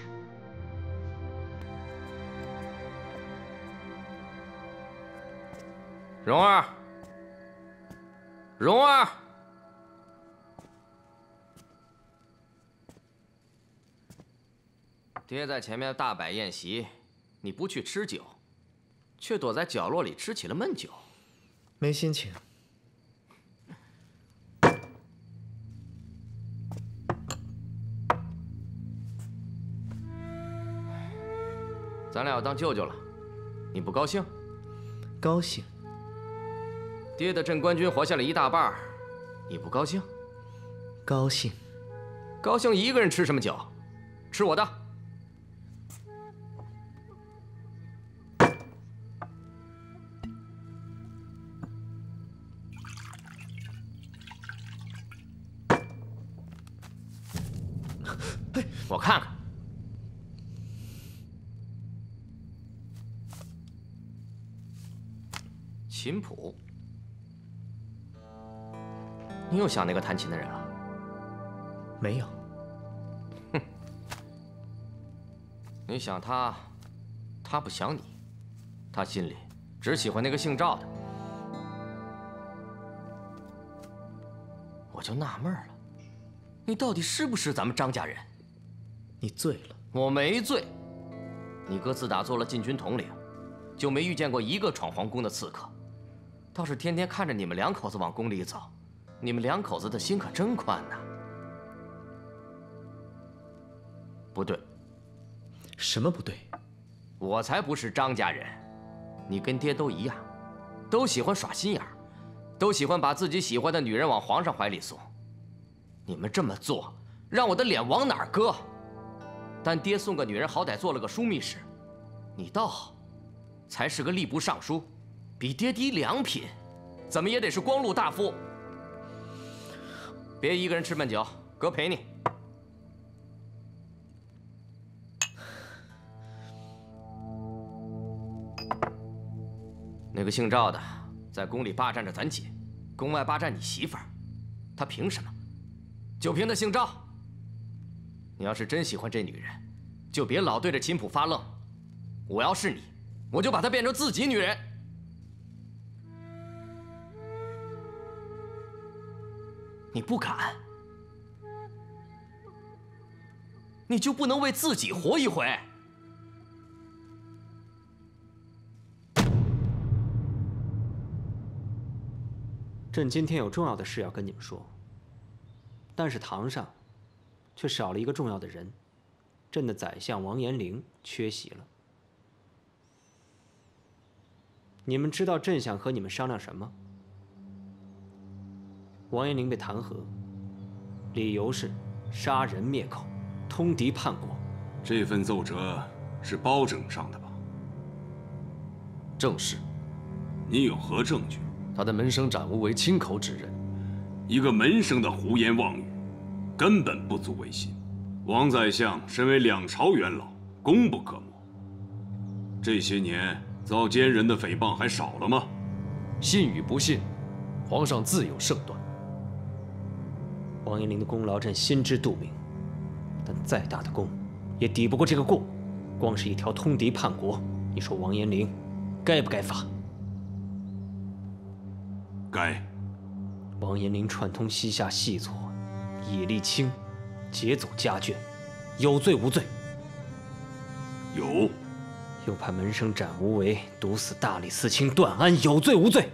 蓉儿，蓉儿，爹在前面大摆宴席，你不去吃酒，却躲在角落里吃起了闷酒。没心情。咱俩要当舅舅了，你不高兴？高兴。爹的镇官军活下了1大半，你不高兴？高兴。高兴一个人吃什么酒？吃我的。我看看。琴谱，你又想那个弹琴的人了？没有。哼，你想他，他不想你，他心里只喜欢那个姓赵的。我就纳闷了，你到底是不是咱们张家人？你醉了。我没醉。你哥自打做了禁军统领，就没遇见过一个闯皇宫的刺客。倒是天天看着你们2口子往宫里走，你们2口子的心可真宽呐。不对。什么不对？我才不是张家人。你跟爹都一样，都喜欢耍心眼儿，都喜欢把自己喜欢的女人往皇上怀里送。你们这么做，让我的脸往哪儿搁？但爹送个女人，好歹做了个枢密使，你倒好，才是个吏部尚书，比爹低2品，怎么也得是光禄大夫。别一个人吃闷酒，哥陪你。那个姓赵的在宫里霸占着咱姐，宫外霸占你媳妇儿，他凭什么？就凭他姓赵。你要是真喜欢这女人，就别老对着秦普发愣。我要是你，我就把她变成自己女人。你不敢，你就不能为自己活一回？朕今天有重要的事要跟你们说，但是堂上却少了一个重要的人，朕的宰相王延龄缺席了。你们知道朕想和你们商量什么？王延龄被弹劾，理由是杀人灭口，通敌叛国。这份奏折是包拯上的吧？正是。你有何证据？他的门生展无为亲口指认。一个门生的胡言妄语，根本不足为信。王宰相身为2朝元老，功不可没。这些年遭奸人的诽谤还少了吗？信与不信，皇上自有胜断。王延龄的功劳朕心知肚明，但再大的功，也抵不过这个过。光是一条通敌叛国，你说王延龄该不该罚？该。王延龄串通西夏细作，以利清，劫走家眷，有罪无罪？有。又派门生展无为毒死大理寺卿段安，有罪无罪？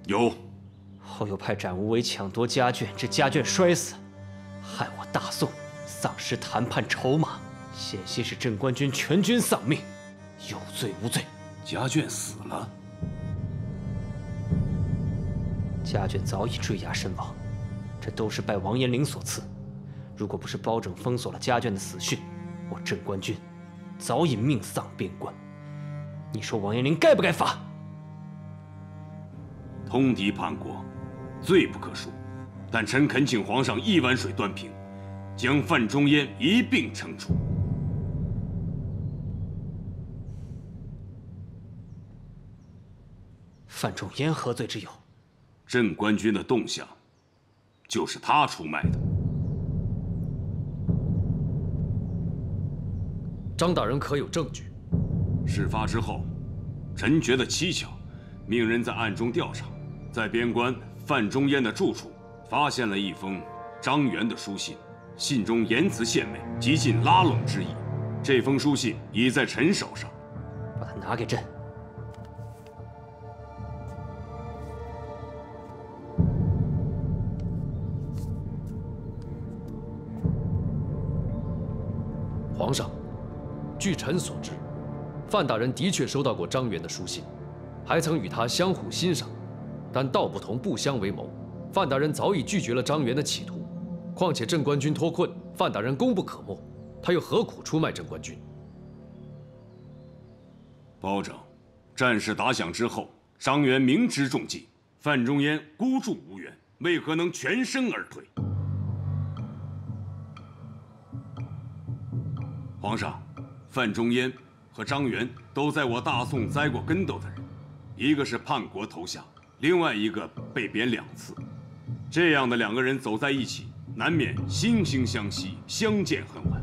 有。后又派展无为抢夺家眷，致家眷摔死，害我大宋丧失谈判筹码，险些使镇关军全军丧命，有罪无罪？家眷死了。家眷早已坠崖身亡，这都是拜王延龄所赐。如果不是包拯封锁了家眷的死讯，我镇关军早已命丧边关。你说王延龄该不该罚？通敌叛国，罪不可恕，但臣恳请皇上一碗水端平，将范仲淹一并惩处。范仲淹何罪之有？镇关军的动向，就是他出卖的。张大人可有证据？事发之后，臣觉得蹊跷，命人在暗中调查，在边关范仲淹的住处发现了一封张元的书信，信中言辞献媚，极尽拉拢之意。这封书信已在臣手上，把它拿给朕。皇上，据臣所知，范大人的确收到过张元的书信，还曾与他相互欣赏，但道不同不相为谋。范大人早已拒绝了张元的企图，况且镇关军脱困，范大人功不可没，他又何苦出卖镇关军？包拯，战事打响之后，张元明知中计，范仲淹孤注无援，为何能全身而退？皇上，范仲淹和张元都在我大宋栽过跟斗的人，一个是叛国投降，另外一个被贬2次。这样的2个人走在一起，难免惺惺相惜，相见恨晚。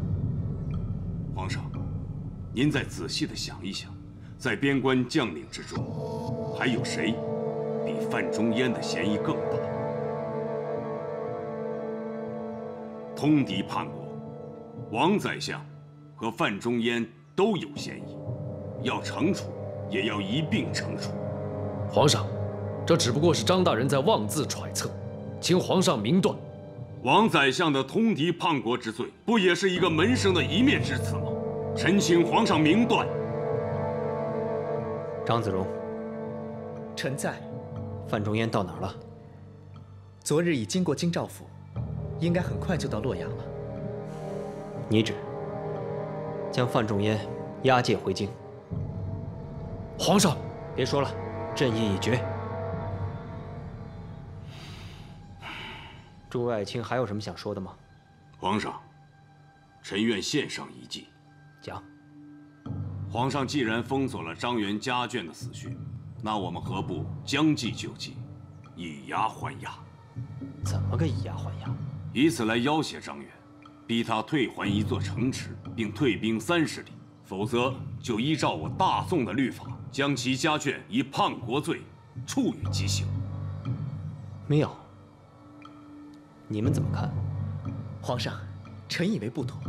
皇上，您再仔细地想一想，在边关将领之中，还有谁比范仲淹的嫌疑更大？通敌叛国，王宰相和范仲淹都有嫌疑，要惩处也要一并惩处。皇上，这只不过是张大人在妄自揣测，请皇上明断。王宰相的通敌叛国之罪，不也是一个门生的一面之词吗？臣请皇上明断。张子荣，臣在。范仲淹到哪儿了？昨日已经过京兆府，应该很快就到洛阳了。拟旨，将范仲淹押解回京。皇上，别说了，朕意已决。诸位爱卿还有什么想说的吗？皇上，臣愿献上一计。讲。皇上既然封锁了张元家眷的死讯，那我们何不将计就计，以牙还牙？怎么个以牙还牙？以此来要挟张元，逼他退还一座城池，并退兵30里，否则就依照我大宋的律法，将其家眷以叛国罪处以极刑。妙。你们怎么看？皇上，臣以为不妥。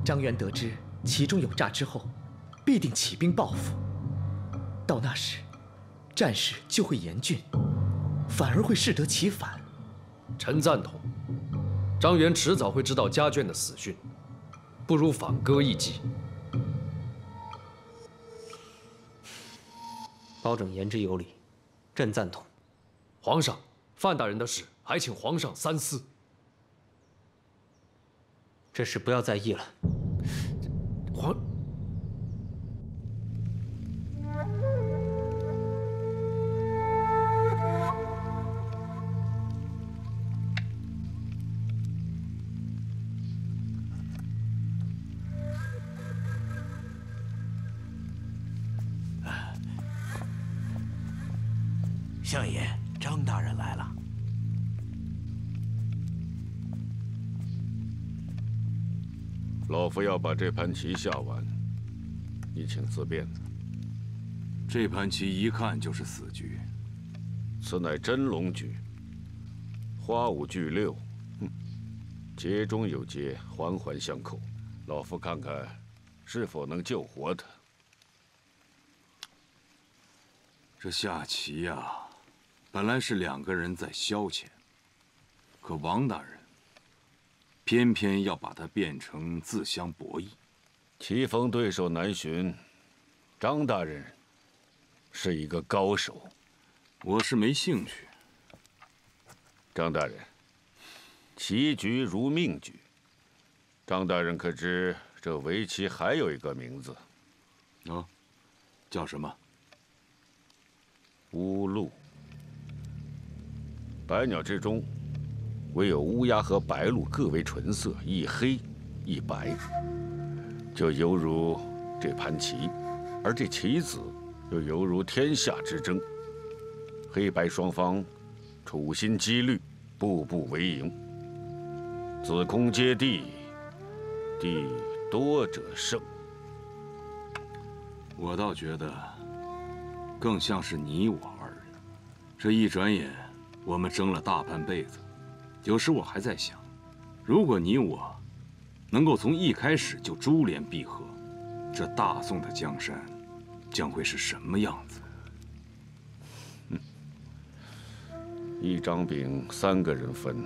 张元得知其中有诈之后，必定起兵报复。到那时，战事就会严峻，反而会适得其反。臣赞同。张元迟早会知道家眷的死讯，不如反戈一击。包拯言之有理，朕赞同。皇上，范大人的事还请皇上三思。这事不要在意了。相爷，张大人来了。老夫要把这盘棋下完，你请自便。这盘棋一看就是死局，此乃真龙局，花五聚六，节中有节，环环相扣。老夫看看是否能救活他。这下棋呀，本来是2个人在消遣，可王大人偏偏要把它变成自相博弈。棋逢对手难寻，张大人是一个高手，我是没兴趣。张大人，棋局如命局。张大人可知这围棋还有一个名字？啊，叫什么？乌鹿。百鸟之中，唯有乌鸦和白鹭各为纯色，一黑一白，就犹如这盘棋，而这棋子又犹如天下之争，黑白双方处心积虑，步步为营，子空接地，地多者胜。我倒觉得，更像是你我2人。这一转眼，我们争了大半辈子。有时我还在想，如果你我能够从一开始就珠联璧合，这大宋的江山将会是什么样子？一张饼3个人分，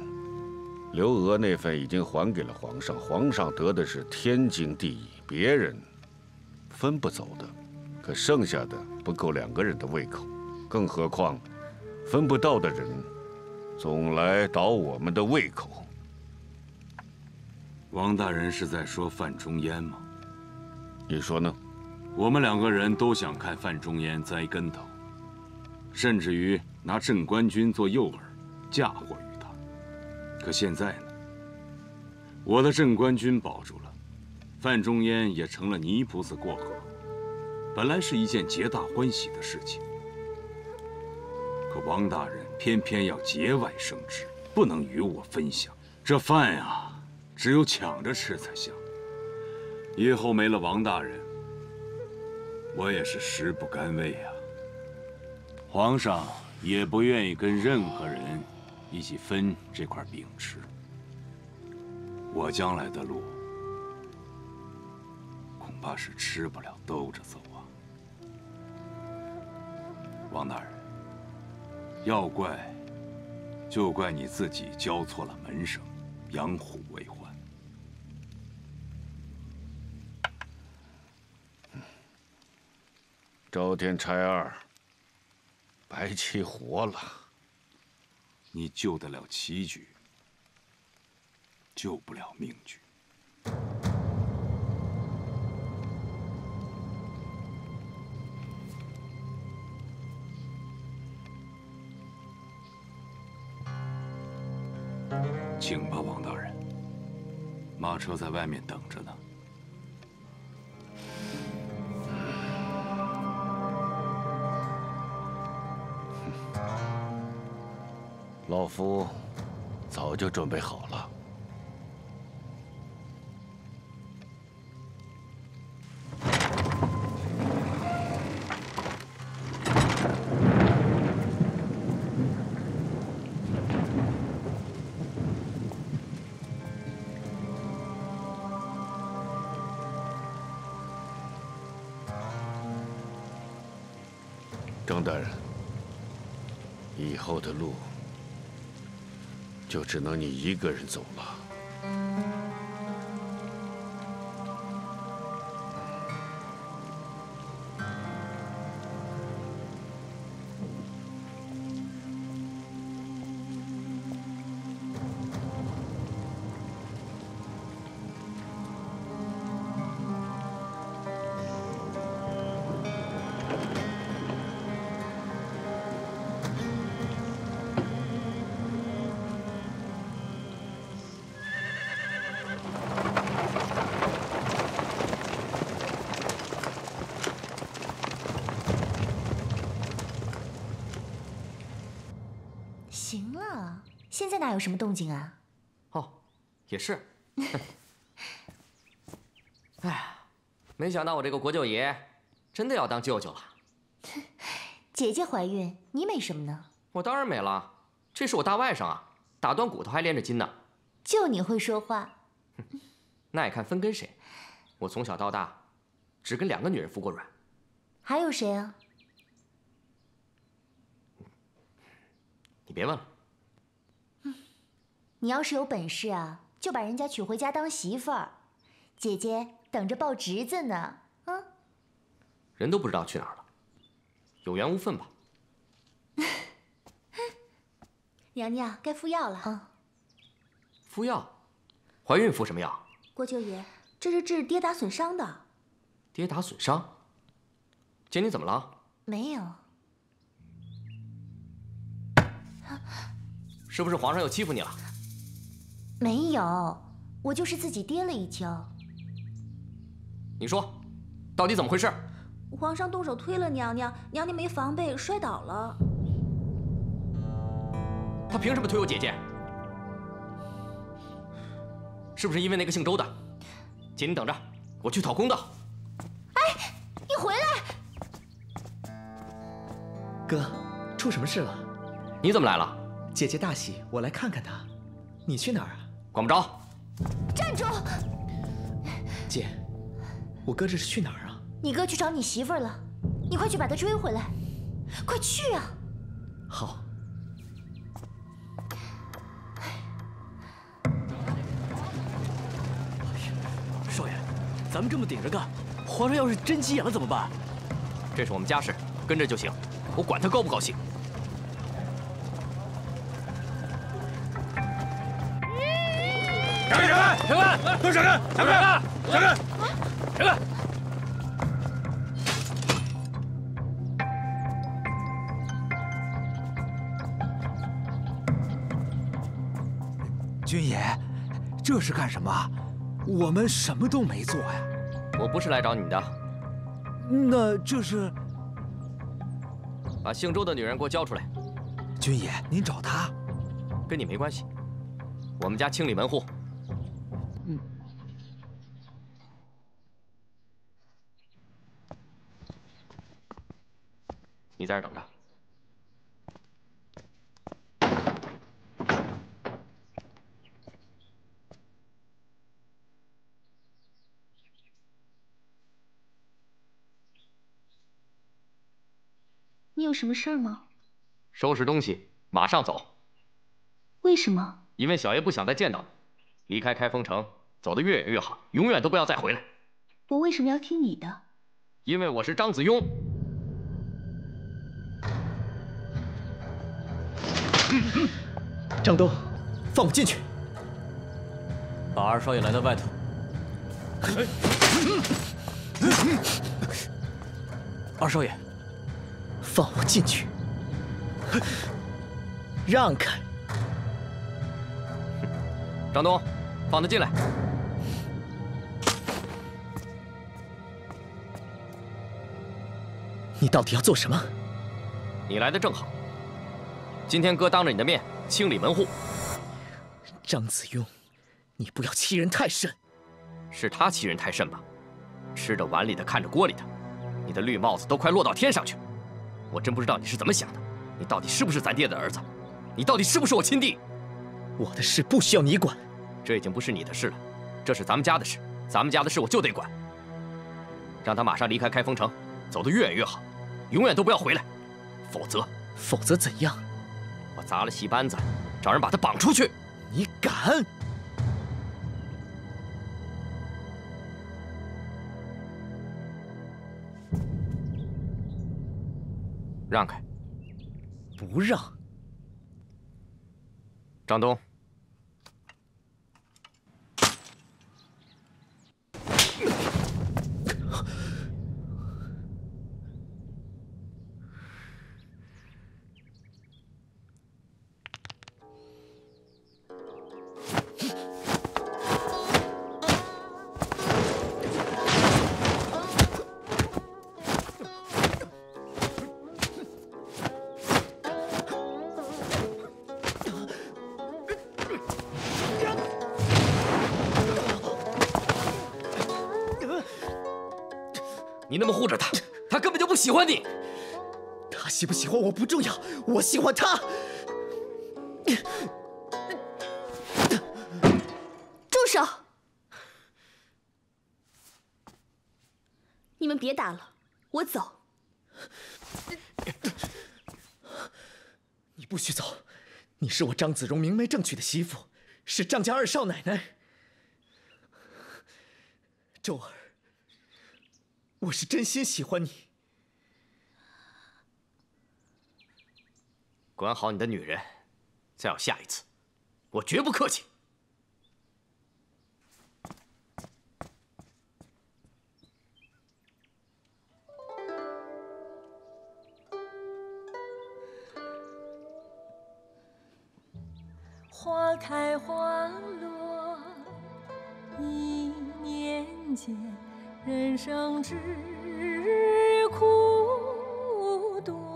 刘娥那份已经还给了皇上，皇上得的是天经地义，别人分不走的。可剩下的不够2个人的胃口，更何况分不到的人总来倒我们的胃口。王大人是在说范仲淹吗？你说呢？我们2个人都想看范仲淹栽跟头，甚至于拿镇关军做诱饵，嫁祸于他。可现在呢？我的镇关军保住了，范仲淹也成了泥菩萨过河，本来是一件皆大欢喜的事情。可王大人偏偏要节外生枝，不能与我分享。这饭呀，只有抢着吃才香。以后没了王大人，我也是食不甘味呀。皇上也不愿意跟任何人一起分这块饼吃。我将来的路，恐怕是吃不了兜着走啊。王大人，要怪，就怪你自己交错了门生，养虎为患。朝天差二，白起活了。你救得了棋局，救不了命局。请吧，王大人。马车在外面等着呢。老夫早就准备好了。张大人，以后的路就只能你一个人走了。行了，现在哪有什么动静啊？哦，也是。哎呀，没想到我这个国舅爷真的要当舅舅了。姐姐怀孕，你美什么呢？我当然美了，这是我大外甥啊，打断骨头还连着筋呢。就你会说话。那也看分跟谁。我从小到大，只跟2个女人服过软。还有谁啊？你别问了。你要是有本事啊，就把人家娶回家当媳妇儿。姐姐等着抱侄子呢。人都不知道去哪儿了，有缘无分吧。娘娘该服药了。服药？怀孕服什么药？国舅爷，这是治跌打损伤的。跌打损伤？姐，你怎么了？没有。是不是皇上又欺负你了？没有，我就是自己跌了一跤。你说，到底怎么回事？皇上动手推了娘娘，娘娘没防备摔倒了。他凭什么推我姐姐？是不是因为那个姓周的？姐，你等着，我去讨公道。哎，你回来！哥，出什么事了？你怎么来了？姐姐大喜，我来看看她。你去哪儿啊？管不着。站住！姐，我哥这是去哪儿啊？你哥去找你媳妇儿了，你快去把他追回来，快去啊！好。少爷，咱们这么顶着干，皇上要是真急眼了怎么办？这是我们家事，跟着就行，我管他高不高兴。闪开！长官，都闪开！长官，闪开！长官！军爷，这是干什么？我们什么都没做呀。我不是来找你的。那这是？把姓周的女人给我交出来。军爷，您找她，跟你没关系。我们家清理门户。你在这等着。你有什么事儿吗？收拾东西，马上走。为什么？因为小爷不想再见到你，离开开封城，走得越远越好，永远都不要再回来。我为什么要听你的？因为我是张子雍。张东，放我进去！把二少爷拦在外头。二少爷，放我进去！让开！张东，放他进来。你到底要做什么？你来的正好。今天哥当着你的面清理门户。张子雍，你不要欺人太甚。是他欺人太甚吧？吃着碗里的，看着锅里的，你的绿帽子都快落到天上去了。我真不知道你是怎么想的。你到底是不是咱爹的儿子？你到底是不是我亲弟？我的事不需要你管。这已经不是你的事了，这是咱们家的事。咱们家的事我就得管。让他马上离开开封城，走得越远越好，永远都不要回来。否则怎样？我砸了戏班子，找人把他绑出去。你敢？让开！不让！张东，你那么护着他，他根本就不喜欢你。他喜不喜欢我不重要，我喜欢他。住手！你们别打了，我走。你不许走，你是我张子荣明媒正娶的媳妇，是张家二少奶奶。周儿，我是真心喜欢你。管好你的女人，再有下一次，我绝不客气。花开花落一年间，人生只苦多。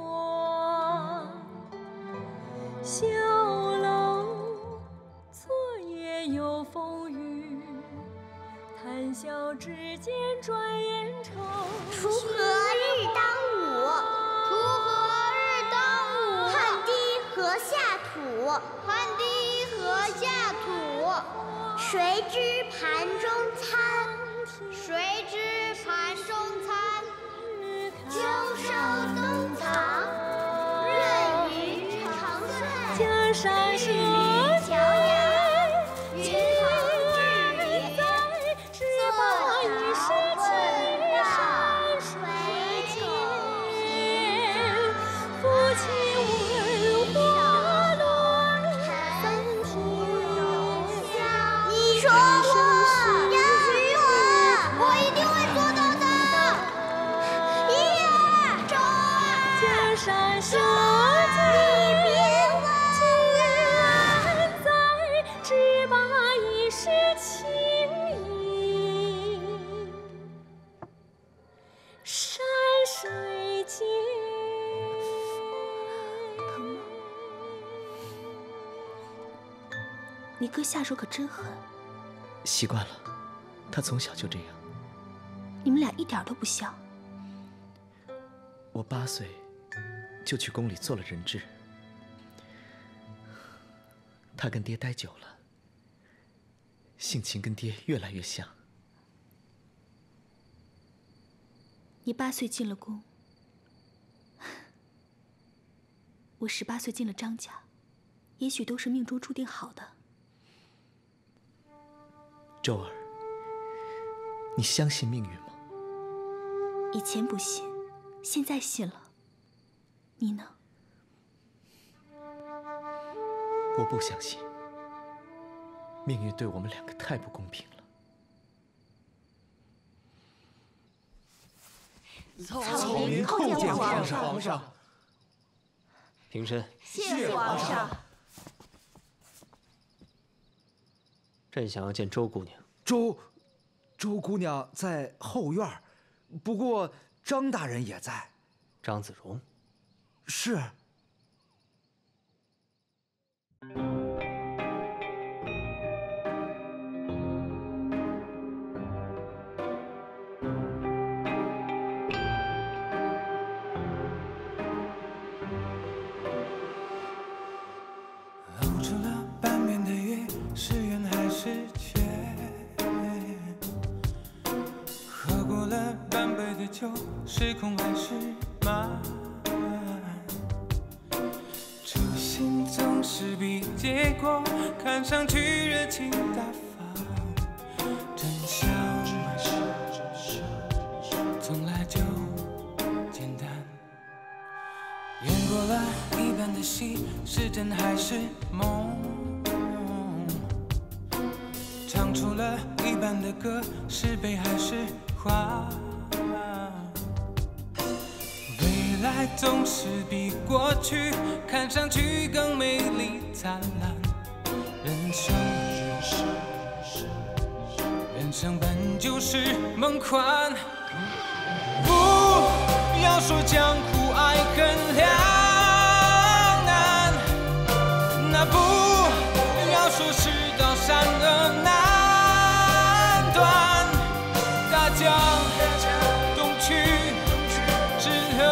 小楼昨夜有风雨，谈笑之间转眼愁绪。锄禾日当午，锄禾日当午。汗滴禾下土，汗滴禾下土。谁知盘中餐，谁知盘中餐。秋收冬藏，润于长岁。江山社稷，云横至宇，只把一世情山水间。夫妻问花落三天。你说我要娶我，我一定会做到的。一儿，周儿，江山社稷，你别问。君在，只把一世情谊山水间。你哥下手可真狠，习惯了，他从小就这样。你们俩一点都不像。我8岁就去宫里做了人质，他跟爹待久了，性情跟爹越来越像。你8岁进了宫，我18岁进了张家，也许都是命中注定好的。周儿，你相信命运吗？以前不信，现在信了。你呢？我不相信，命运对我们两个太不公平了。草民叩见皇上。平身。谢皇上。朕想要见周姑娘。周姑娘在后院，不过张大人也在。张子荣。是。露出了半边的月，是圆还是缺？喝过了半杯的酒，是空还是满？初心总是比结果看上去热情大方，真相从来就简单。演过了一半的戏，是真还是梦？唱出了一半的歌，是悲还是欢？未来总是比过去看上去更美丽灿烂。人生本就是梦幻，不要说江湖爱恨两难，那不要说世道善恶难断，大江东去，只留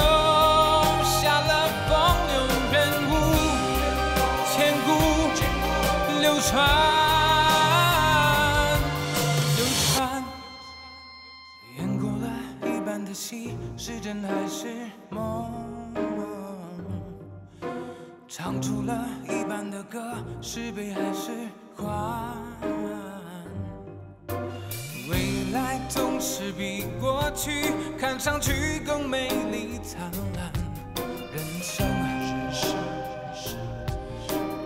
下了风流人物，千古流传。演过了一半的戏，是真还是梦？唱出了一半的歌，是悲还是欢？未来总是比过去看上去更美丽灿烂。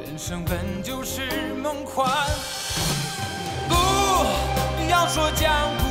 人生本就是梦幻，不要说江湖